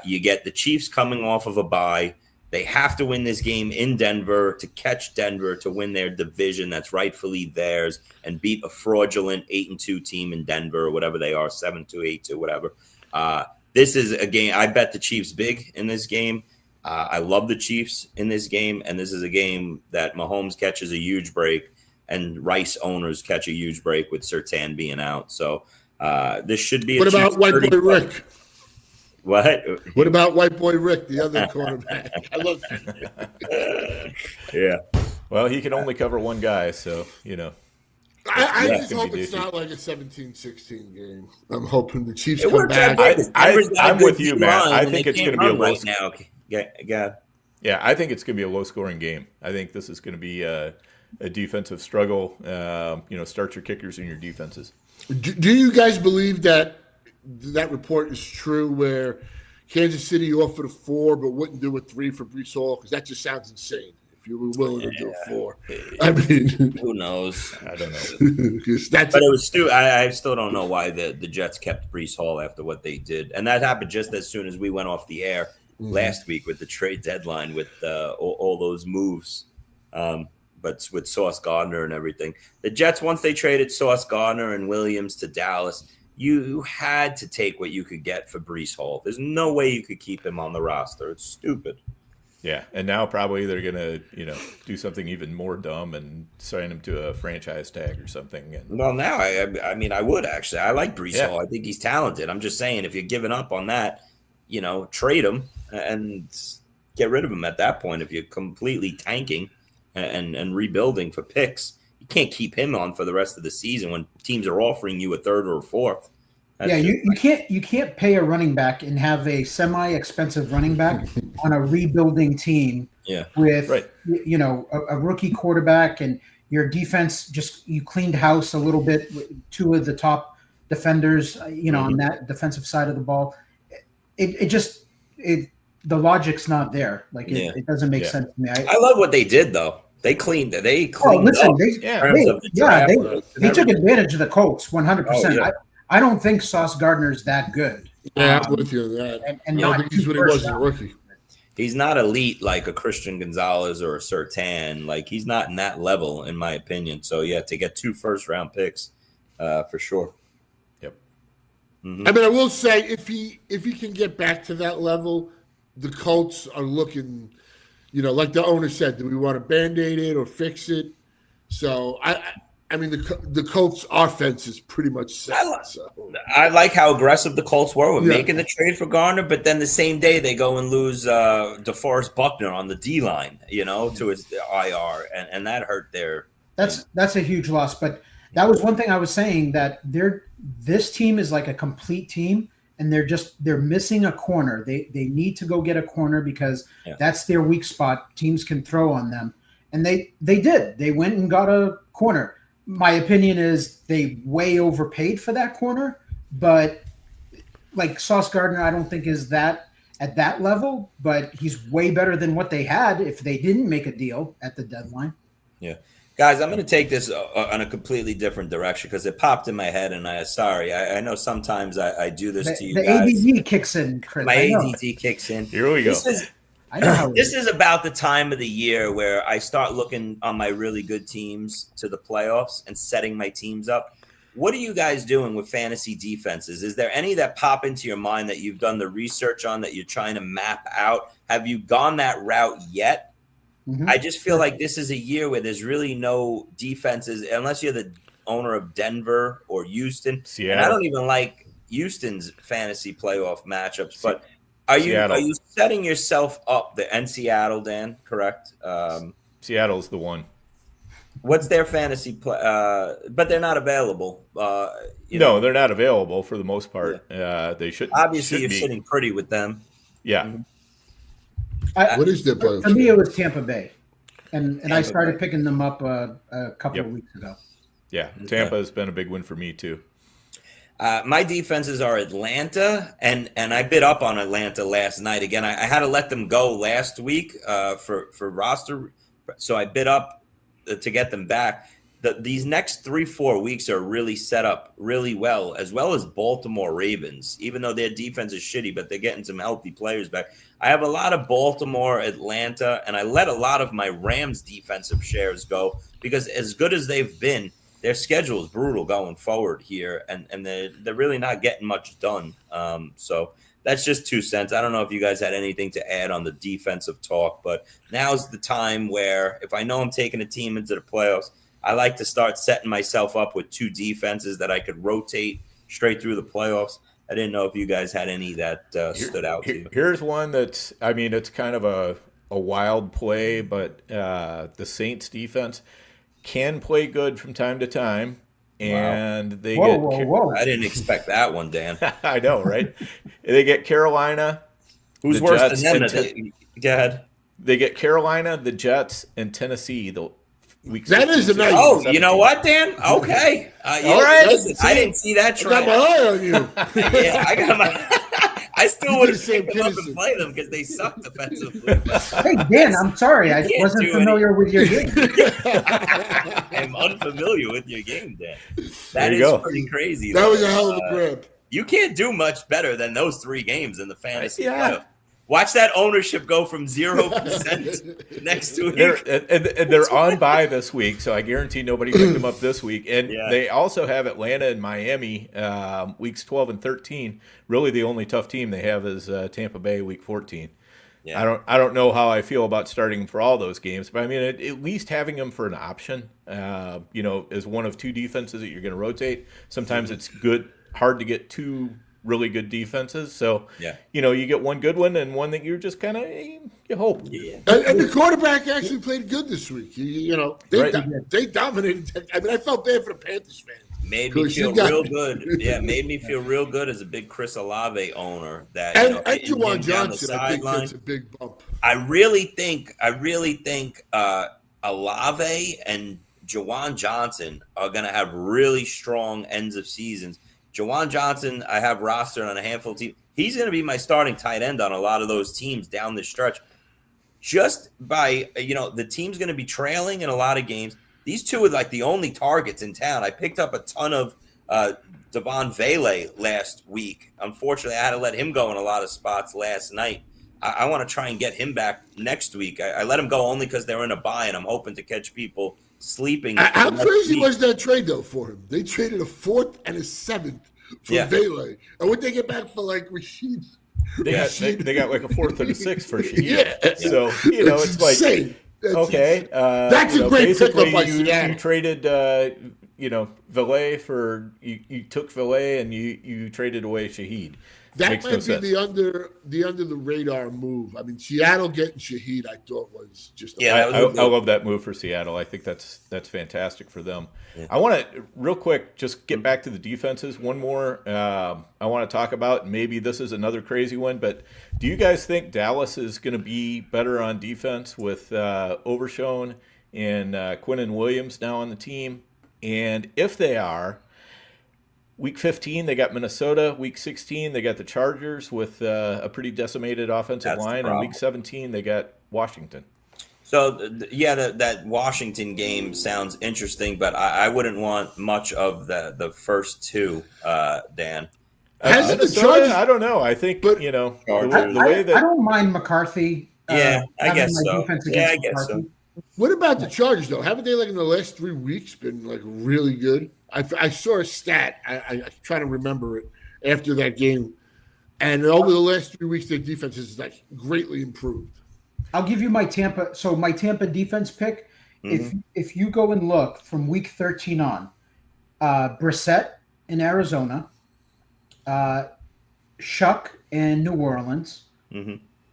You get the Chiefs coming off of a bye. They have to win this game in Denver to catch Denver to win their division that's rightfully theirs and beat a fraudulent 8-2 team in Denver or whatever they are, 7-2, 8-2, whatever. This is a game I bet the Chiefs big in this game. I love the Chiefs in this game, and this is a game that Mahomes catches a huge break and Rice owners catch a huge break with Surtain being out. So this should be. What about White Boy Rick? What? What about White Boy Rick, the other quarterback? I love. Yeah. Well, he can only cover one guy, so I Yeah. just hope it's not like a 17-16 game. I'm hoping the Chiefs It come worked back. out good. Denver's got a I'm good with you, Matt. line, I and think they it's can't going to be a run low. right now. Yeah, I think it's going to be a low-scoring game. I think this is going to be a defensive struggle. Start your kickers and your defenses. Do you guys believe that report is true where Kansas City offered a 4 but wouldn't do a 3 for Brees Hall? Because that just sounds insane. If you were willing to do a 4, I mean, Who knows? I don't know. 'cause that's But it was I still don't know why the Jets kept Brees Hall after what they did, and that happened just as soon as we went off the air last week with the trade deadline with all those moves. But with Sauce Gardner and everything, the Jets, once they traded Sauce Gardner and Williams to Dallas, you had to take what you could get for Brees Hall. There's no way you could keep him on the roster. It's stupid. Yeah, and now probably they're going to, do something even more dumb and sign him to a franchise tag or something. And Well, now I mean I would actually. I like Brees Yeah. Hall. I think he's talented. I'm just saying, if you're giving up on that, trade him and get rid of him at that point. If you're completely tanking and rebuilding for picks, you can't keep him on for the rest of the season when teams are offering you a 3rd or a 4th. Yeah, you can't pay a running back and have a semi-expensive running back on a rebuilding team Yeah. with Right. a rookie quarterback, and your defense you cleaned house a little bit with 2 of the top defenders on that defensive side of the ball. The logic's not there. Like it doesn't make sense to me. I love what they did though. They cleaned up. They took advantage of the Colts 100%. Oh, yeah. I don't think Sauce Gardner's that good. Yeah, I'm with you on that. And I don't not think he's what he was as a rookie. He's not elite like a Christian Gonzalez or a Surtain. Like, he's not in that level, in my opinion. So yeah, to get 2 first-round picks, for sure. Yep. Mm-hmm. I mean, I will say if he can get back to that level, the Colts are looking, like the owner said, do we want to Band-Aid it or fix it? So I mean, the Colts' offense is pretty much set. I like how aggressive the Colts were with making the trade for Garner, but then the same day they go and lose DeForest Buckner on the D line, to his IR, and that hurt their. That's a huge loss. But that was one thing I was saying, that this team is like a complete team, and they're missing a corner. They need to go get a corner because that's their weak spot. Teams can throw on them, and they did. They went and got a corner. My opinion is they way overpaid for that corner, but like Sauce Gardner, I don't think is that at that level, but he's way better than what they had if they didn't make a deal at the deadline. Yeah. Guys, I'm going to take this on a completely different direction because it popped in my head, and I know sometimes I do this to you guys. The ADD kicks in, Chris. My ADD kicks in. Here we go. I know how This is about the time of the year where I start looking on my really good teams to the playoffs and setting my teams up. What are you guys doing with fantasy defenses? Is there any that pop into your mind that you've done the research on, that you're trying to map out? Have you gone that route yet? Mm-hmm. I just feel like this is a year where there's really no defenses, unless you're the owner of Denver or Houston. Seattle. And I don't even like Houston's fantasy playoff matchups, but are you setting yourself up in Seattle, Dan? Correct. Seattle's the one. What's their fantasy play? But they're not available. No, they're not available for the most part. They should. Obviously, should you're be. sitting pretty with them. Yeah, What is their playoff For me, schedule? it was Tampa Bay, and I Tampa started Bay. picking them up a couple Yep. of weeks ago. Yeah, Tampa has been a big win for me too. My defenses are Atlanta, and I bid up on Atlanta last night. Again, I had to let them go last week for roster, so I bid up to get them back. These next 3-4 weeks are really set up really well as Baltimore Ravens, even though their defense is shitty, but they're getting some healthy players back. I have a lot of Baltimore, Atlanta, and I let a lot of my Rams defensive shares go because as good as they've been, their schedule is brutal going forward here, and they're really not getting much done. So that's just 2 cents. I don't know if you guys had anything to add on the defensive talk, but now's the time where if I know I'm taking a team into the playoffs, I like to start setting myself up with 2 defenses that I could rotate straight through the playoffs. I didn't know if you guys had any that stood out to you. Here's one that's, I mean, it's kind of a wild play, but the Saints defense can play good from time to time. And they get I didn't expect that one, Dan. I know, right? They get Carolina. Who's the worse Jets, than them? and Go ahead. They get Carolina, the Jets, and Tennessee. Week That is a 16, nice. Oh, 17. you know what, Dan? Okay. All right. Listen, I didn't see that I got trend. my eye on you. Yeah, I got my. I still You would did have the same picked them up Kinnison. and play them because they suck defensively. Hey, Dan, I'm sorry. I can't wasn't do familiar with your game. I'm unfamiliar with your game, Dan. There That you is go. pretty crazy. That though. was a hell of a grab. You can't do much better than those 3 games in the fantasy. Yeah. playoff. Watch that ownership go from 0% next week. They're on bye this week, so I guarantee nobody picked them up this week. And Yeah. they also have Atlanta and Miami weeks 12 and 13. Really, the only tough team they have is Tampa Bay week 14. Yeah. I don't know how I feel about starting them for all those games, but I mean at least having them for an option. As one of 2 defenses that you're going to rotate. Sometimes it's hard to get 2 really good defenses. So, Yeah. you get one good one and one that you're just kind of, you hope. Yeah. And the quarterback actually played good this week. They Right. they dominated. I mean, I felt bad for the Panthers fans. Made me Because you feel got- real good. Yeah, made me feel real good as a big Chris Olave owner. That And hitting him Juwan down the Johnson, I think sideline. that's a big bump. I really think Olave and Juwan Johnson are going to have really strong ends of seasons. Juwan Johnson, I have rostered on a handful of teams. He's going to be my starting tight end on a lot of those teams down the stretch. Just by, the team's going to be trailing in a lot of games. These 2 are like the only targets in town. I picked up a ton of Devon Vele last week. Unfortunately, I had to let him go in a lot of spots last night. I want to try and get him back next week. I let him go only because they're in a bye, and I'm hoping to catch people sleeping. How next crazy week. was that trade though for him? They traded a 4th and a 7th for Yeah. Vele, and what they get back for like Rashid? They got like a 4th and a 6th for Shahid. Yeah. So, it's like, insane. That's okay. insane. That's a great basically pickup by you Seattle. traded, Vele for, you took Vele and you traded away Shahid. That Makes might no be sense. the under the radar move. I mean, Seattle getting Shahid, I thought was just Yeah, that was I love that move for Seattle. I think that's fantastic for them. Yeah. I want to real quick just get back to the defenses. One more I want to talk about. Maybe this is another crazy one, but do you guys think Dallas is going to be better on defense with Overshone and Quinnen Williams now on the team? And if they are, Week 15, they got Minnesota. Week 16, they got the Chargers with a pretty decimated offensive That's the line. And problem. Week 17, they got Washington. So, that Washington game sounds interesting, but I wouldn't want much of the first 2, Dan. Hasn't the Minnesota, Chargers? I don't know. I think, But- the Chargers. way I that don't mind McCarthy. Yeah, I having guess my so. defense Yeah, I against guess so. McCarthy. What about the Chargers though? Haven't they like in the last 3 weeks been like really good? I saw a stat. I try to remember it after that game, and over the last 3 weeks, their defense has like greatly improved. I'll give you my Tampa. So my Tampa defense pick. If you go and look from week 13 on, Brissett in Arizona, Shuck in New Orleans,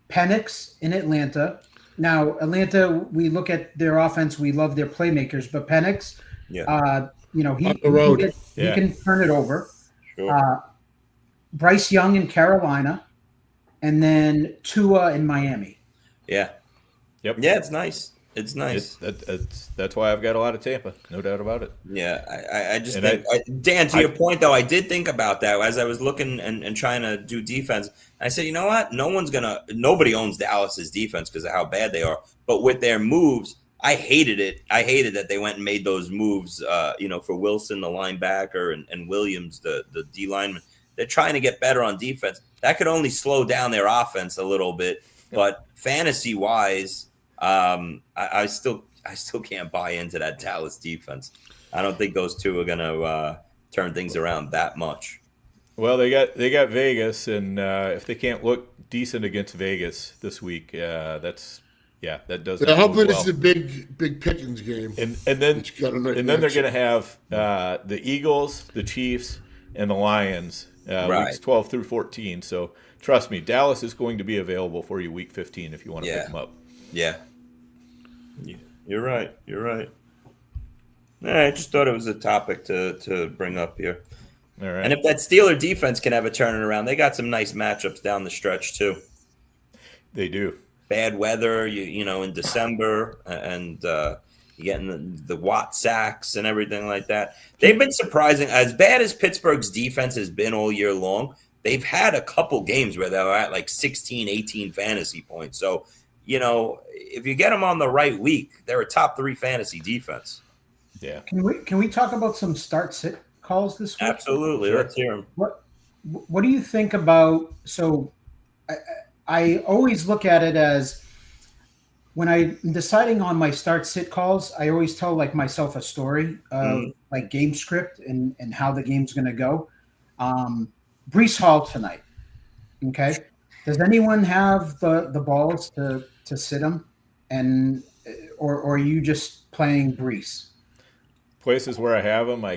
Penix in Atlanta. Now Atlanta, we look at their offense. We love their playmakers, but Penix, Yeah. he On the road. he can turn it over. Sure. Bryce Young in Carolina, and then Tua in Miami. Yeah. Yep. Yeah, it's nice. It's nice. That's why I've got a lot of Tampa, no doubt about it. Yeah, I just think, Dan, to your point, though, I did think about that as I was looking and trying to do defense. I said, you know what? Nobody owns Dallas's defense because of how bad they are. But with their moves, I hated it. I hated that they went and made those moves, for Wilson, the linebacker, and Williams, the D lineman. They're trying to get better on defense. That could only slow down their offense a little bit. But fantasy-wise, I still can't buy into that Dallas defense. I don't think those two are going to turn things around that much. Well, they got Vegas, and if they can't look decent against Vegas this week, that doesn't. Hopefully, this is a big Pickens game, and then they're going to have the Eagles, the Chiefs, and the Lions weeks 12 through 14. So trust me, Dallas is going to be available for you week 15 if you want to pick them up. Yeah. You're right. I just thought it was a topic to bring up here. All right. And if that Steeler defense can have a turnaround, they got some nice matchups down the stretch too. They do. Bad weather, in December, and you're getting the Watt sacks and everything like that. They've been surprising. As bad as Pittsburgh's defense has been all year long, they've had a couple games where they're at like 16, 18 fantasy points. So, if you get them on the right week, they're a top 3 fantasy defense. Yeah. Can we talk about some start-sit calls this week? Absolutely. Sure. Let's hear them. What do you think about? So, I always look at it as when I'm deciding on my start-sit calls, I always tell myself a story of game script and how the game's going to go. Brees Hall tonight. Okay. Does anyone have the balls to sit him, or are you just playing Brees? Places where I have them, I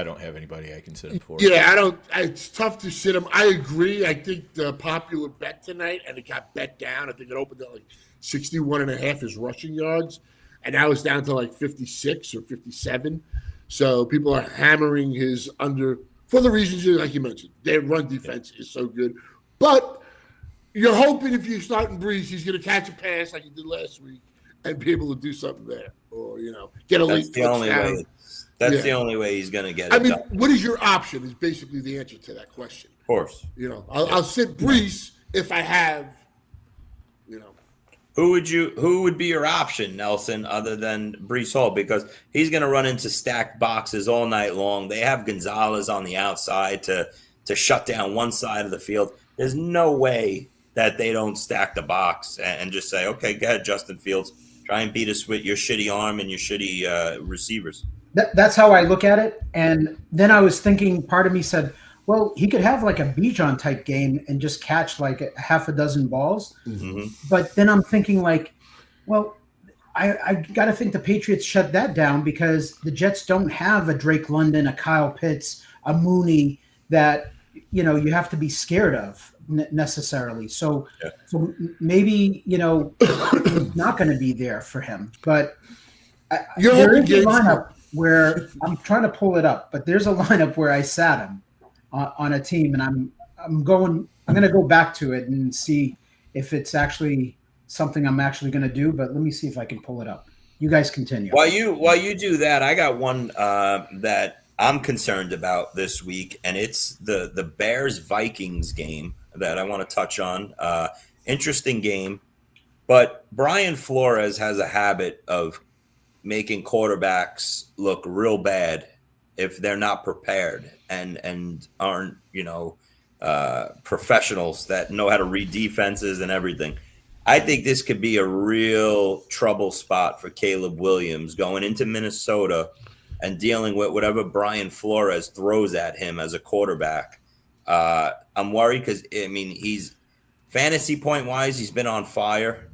don't have anybody I can sit him for. Yeah, I don't. It's tough to sit him. I agree. I think the popular bet tonight, and it got bet down. I think it opened at 61.5 his rushing yards, and now it's down to 56 or 57. So people are hammering his under for the reasons like you mentioned. Their run defense is so good, but you're hoping if you're starting Brees, he's going to catch a pass like he did last week and be able to do something there, or get a late touchdown. That's the only way he's going to get it. I mean, done. what is your option? Is basically the answer to that question. Of course. I'll sit Brees if I have. Who would be your option, Nelson, other than Brees Hall? Because he's going to run into stacked boxes all night long. They have Gonzalez on the outside to shut down one side of the field. There's no way that they don't stack the box and just say, okay, go ahead, Justin Fields. Try and beat us with your shitty arm and your shitty receivers. That's how I look at it. And then I was thinking, part of me said, well, he could have a Bijan type game and just catch a half a dozen balls. Mm-hmm. But then I'm thinking well, I got to think the Patriots shut that down because the Jets don't have a Drake London, a Kyle Pitts, a Mooney that, you have to be scared of necessarily. So maybe, it's not going to be there for him. But there is a lineup where I'm trying to pull it up, but there's a lineup where I sat him on a team, and I'm going to go back to it and see if it's actually something I'm actually going to do. But let me see if I can pull it up. You guys continue. While you do that, I got one that I'm concerned about this week, and it's the Bears-Vikings game that I want to touch on. Interesting game, but Brian Flores has a habit of making quarterbacks look real bad if they're not prepared and aren't, professionals that know how to read defenses and everything. I think this could be a real trouble spot for Caleb Williams going into Minnesota and dealing with whatever Brian Flores throws at him as a quarterback. I'm worried because, he's fantasy point wise, he's been on fire.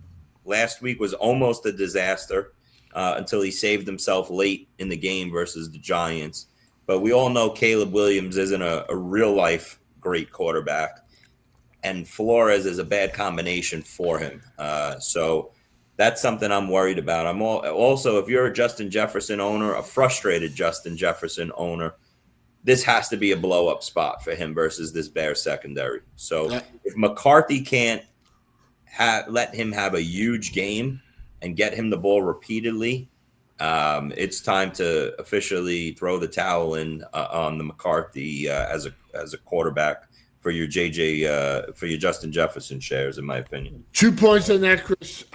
Last week was almost a disaster until he saved himself late in the game versus the Giants. But we all know Caleb Williams isn't a real life great quarterback, and Flores is a bad combination for him. So that's something I'm worried about. I'm also, if you're a Justin Jefferson owner, a frustrated Justin Jefferson owner, this has to be a blow-up spot for him versus this Bears secondary. So if McCarthy can't let him have a huge game and get him the ball repeatedly, it's time to officially throw the towel in on the McCarthy as a quarterback for your for your Justin Jefferson shares, in my opinion. 2 points on that, Chris.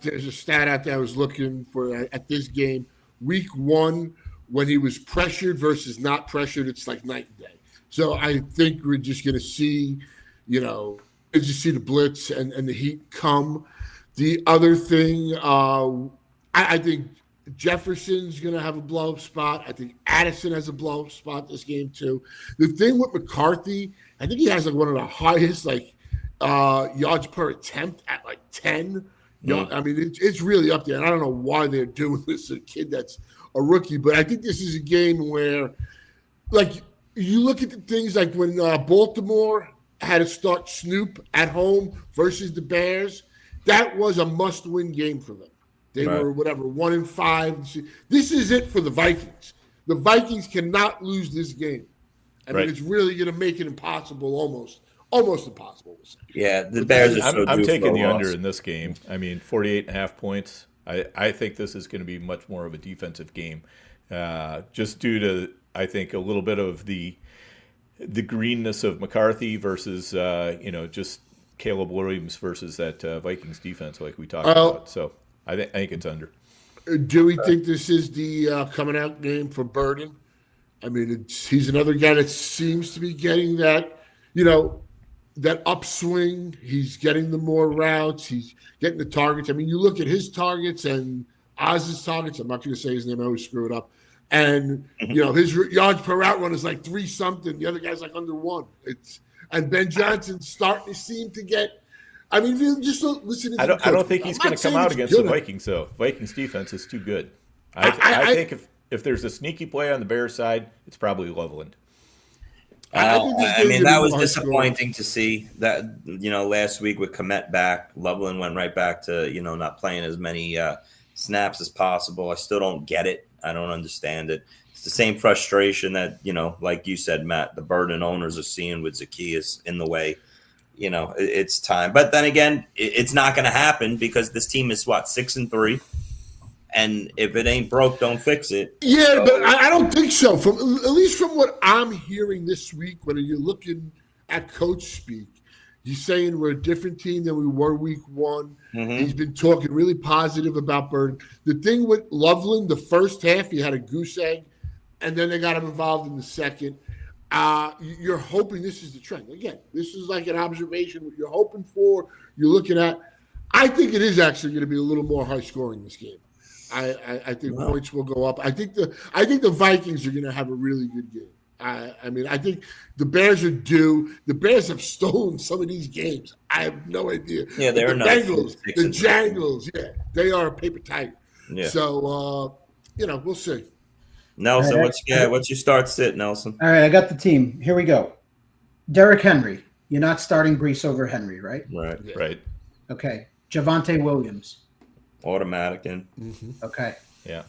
There's a stat out there I was looking for at this game. Week 1, when he was pressured versus not pressured, it's like night and day. So I think we're just going to see, just see the blitz and the heat come. The other thing, I think Jefferson's going to have a blow-up spot. I think Addison has a blow-up spot this game too. The thing with McCarthy, I think he has like one of the highest yards per attempt at like 10. I mean, it's really up there. And I don't know why they're doing this to a kid that's a rookie, but I think this is a game where, like, you look at the things like when Baltimore had to start Snoop at home versus the Bears. That was a must-win game for them. They were 1-5. This is it for the Vikings. The Vikings cannot lose this game. I mean, it's really going to make it impossible, almost impossible. Yeah, the Bears are I'm taking the under in this game. I mean, 48.5 points. I think this is going to be much more of a defensive game, just due to, I think, a little bit of the greenness of McCarthy versus just Caleb Williams versus that Vikings defense, like we talked about. So I think it's under. Do we think this is the coming out game for Burden? I mean, he's another guy that seems to be getting that, that upswing. He's getting the more routes. He's getting the targets. I mean, you look at his targets and Oz's targets. I'm not going to say his name. I always screw it up. And, his yards per route run is like 3 something. The other guy's like under 1. And Ben Johnson's starting to seem to get. I mean, if you just listen to I don't think he's going to come out against the Vikings, though. Vikings defense is too good. I think if there's a sneaky play on the Bears side, it's probably Loveland. I mean, that was disappointing to see that, last week with Komet back, Loveland went right back to, not playing as many snaps as possible. I still don't get it. I don't understand it. It's the same frustration that, like you said, Matt, the Burden owners are seeing with Zacchaeus in the way. It's time. But then again, it's not going to happen because this team is 6-3. And if it ain't broke, don't fix it. Yeah, but I don't think so. At least from what I'm hearing this week, when you're looking at coach speak, he's saying we're a different team than we were week 1. Mm-hmm. He's been talking really positive about Burden. The thing with Loveland, the first half, he had a goose egg, and then they got him involved in the second. You're hoping this is the trend. Again, this is like an observation. What you're hoping for, you're looking at. I think it is actually going to be a little more high scoring this game. I think points will go up. I think the Vikings are going to have a really good game. I mean, I think the Bears are due. The Bears have stolen some of these games. I have no idea. Yeah, they're the Bengals, the Jangles. Yeah, they are a paper tiger. Yeah. So, we'll see. Nelson, what's your start sit, Nelson? All right, I got the team. Here we go. Derrick Henry. You're not starting Brees over Henry, right? Right. Yeah. Right. Okay. Javonte Williams. Automatic in. Mm-hmm. Okay. Yeah.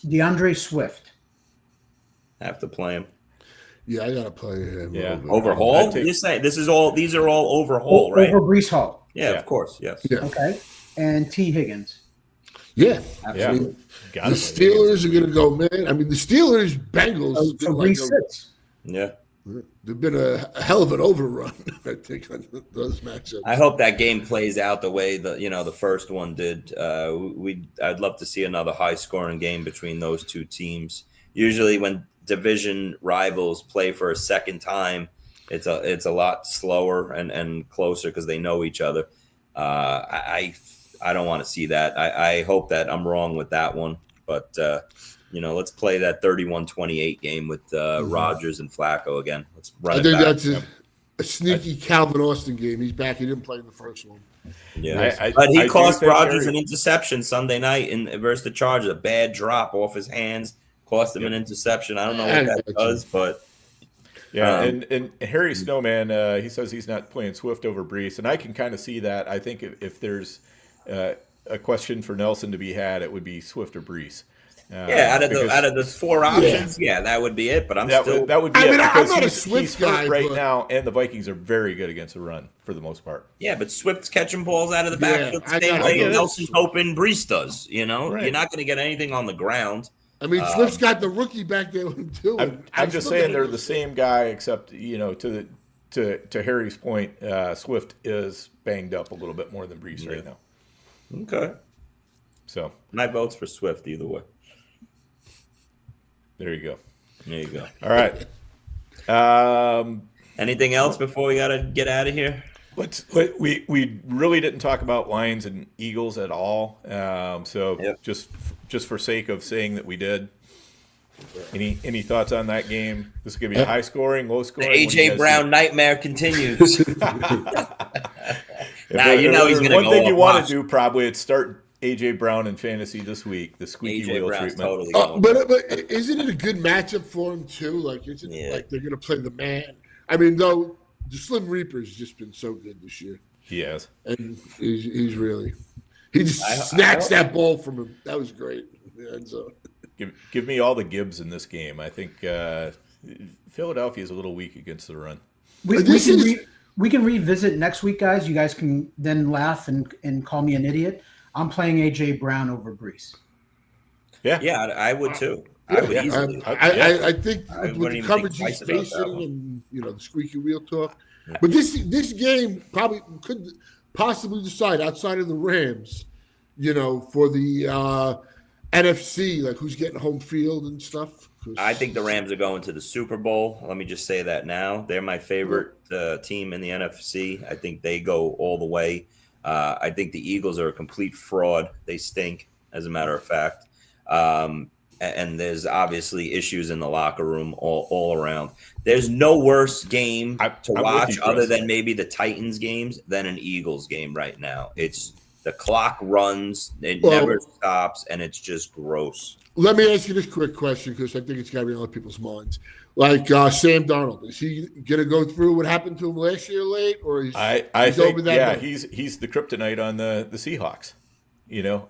DeAndre Swift. Have to play him. Yeah, I gotta play him. Yeah. Overhaul? You're saying these are all overhaul, right? Over Brees Hall. Yeah, of course. Yes. Yeah. Okay. And T. Higgins. Yeah. Absolutely. The Steelers are gonna go, man. I mean, the Steelers, Bengals. So Brees sits. Yeah. There've been a hell of an overrun, I think, on those matchups. I hope that game plays out the way the first one did. I'd love to see another high-scoring game between those two teams. Usually, when division rivals play for a second time, it's a lot slower and closer because they know each other. I don't want to see that. I hope that I'm wrong with that one, but. Let's play that 31-28 game with Rodgers and Flacco again. Let's run it back. I think that's a sneaky Calvin Austin game. He's back. He didn't play in the first one. Yeah, but he cost Rodgers an interception Sunday night versus the Chargers. A bad drop off his hands cost him an interception. I don't know what that does, but yeah. And Harry Snowman, he says he's not playing Swift over Brees, and I can kind of see that. I think if there's a question for Nelson to be had, it would be Swift or Brees. Out of the four options, that would be it. But that would be I it mean, I'm because not a he's Swift hurt guy right but- now, and the Vikings are very good against the run for the most part. Yeah, but Swift's catching balls out of the backfield the same I way get it. Nelson's hoping Brees does. You're Right. not going to get anything on the ground. I mean, Swift's got the rookie back there with him too. I'm just saying they're the same guy, except to Harry's point, Swift is banged up a little bit more than Brees right now. Okay. So My vote's for Swift either way. there you go. There you go. All right. Anything else before we got to get out of here? We really didn't talk about Lions and Eagles at all. Just for sake of saying that we did. Any thoughts on that game? This is going to be a high scoring, low The scoring. AJ Brown nightmare continues. He's he's going to one go thing you want watch. to do probably is start AJ Brown in fantasy this week. The squeaky AJ wheel Brown's treatment. totally going. But isn't it a good matchup for him too? Like, isn't it like they're going to play the man? I mean, though the Slim Reaper's just been so good this year. He has. And he's really he just snatched that ball from him. That was great. And so Give me all the Gibbs in this game. I think Philadelphia is a little weak against the run. We can revisit next week, guys. You guys can then laugh and call me an idiot. I'm playing AJ Brown over Brees. Yeah, I would too. I would easily. I think I with wouldn't the even coverage think he's twice about that facing one. and the squeaky wheel talk. But this game probably could possibly decide outside of the Rams, for the NFC, like who's getting home field and stuff. I think the Rams are going to the Super Bowl. Let me just say that now. They're my favorite team in the NFC. I think they go all the way. I think the Eagles are a complete fraud. They stink, as a matter of fact. And there's obviously issues in the locker room all around. There's no worse game to watch other than maybe the Titans games than an Eagles game right now. It's the clock runs, it never stops, and it's just gross. Let me ask you this quick question because I think it's got to be on other people's minds. Like Sam Darnold, is he going to go through what happened to him last year late, or I think over that? he's the kryptonite on the Seahawks.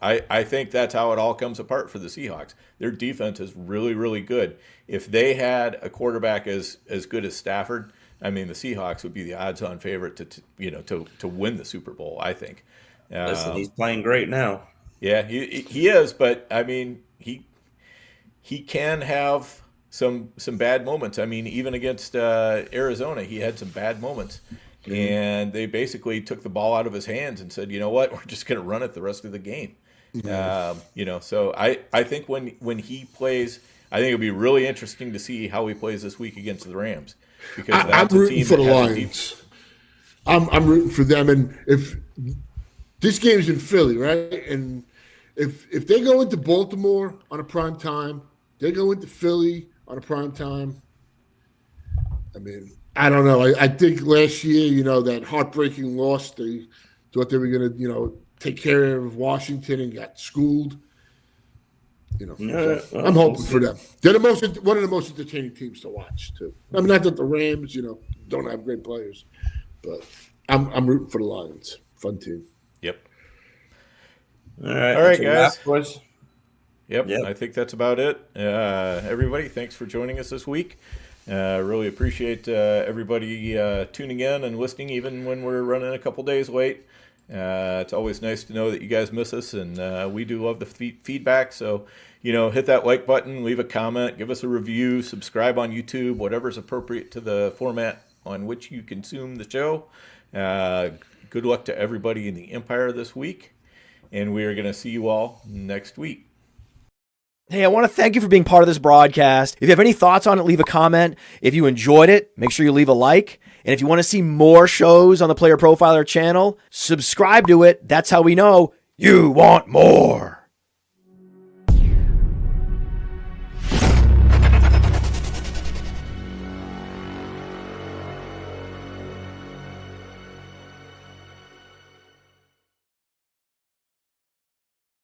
I think that's how it all comes apart for the Seahawks. Their defense is really, really good. If they had a quarterback as good as Stafford, I mean, the Seahawks would be the odds-on favorite to win the Super Bowl, I think. Listen, he's playing great now. Yeah, he is, but I mean, he can have some bad moments. I mean, even against Arizona, he had some bad moments. And they basically took the ball out of his hands and said, you know what, we're just going to run it the rest of the game. So I think when he plays, I think it'll be really interesting to see how he plays this week against the Rams. Because I'm rooting for the Lions. I'm rooting for them. And if this game's in Philly, right? And if they go into Baltimore on a prime time, they go into Philly on a prime time. I mean, I don't know. I think last year, that heartbreaking loss, they thought they were going to, take care of Washington and got schooled. I'm hoping for them. They're one of the most entertaining teams to watch, too. I mean, not that the Rams, don't have great players, but I'm rooting for the Lions. Fun team. Yep. All right, guys. Yep, I think that's about it. Everybody, thanks for joining us this week. Really appreciate everybody tuning in and listening, even when we're running a couple days late. It's always nice to know that you guys miss us, and we do love the feedback. So, hit that like button, leave a comment, give us a review, subscribe on YouTube, whatever's appropriate to the format on which you consume the show. Good luck to everybody in the Empire this week, and we are going to see you all next week. Hey, I want to thank you for being part of this broadcast. If you have any thoughts on it, leave a comment. If you enjoyed it, make sure you leave a like. And if you want to see more shows on the Player Profiler channel, subscribe to it. That's how we know you want more.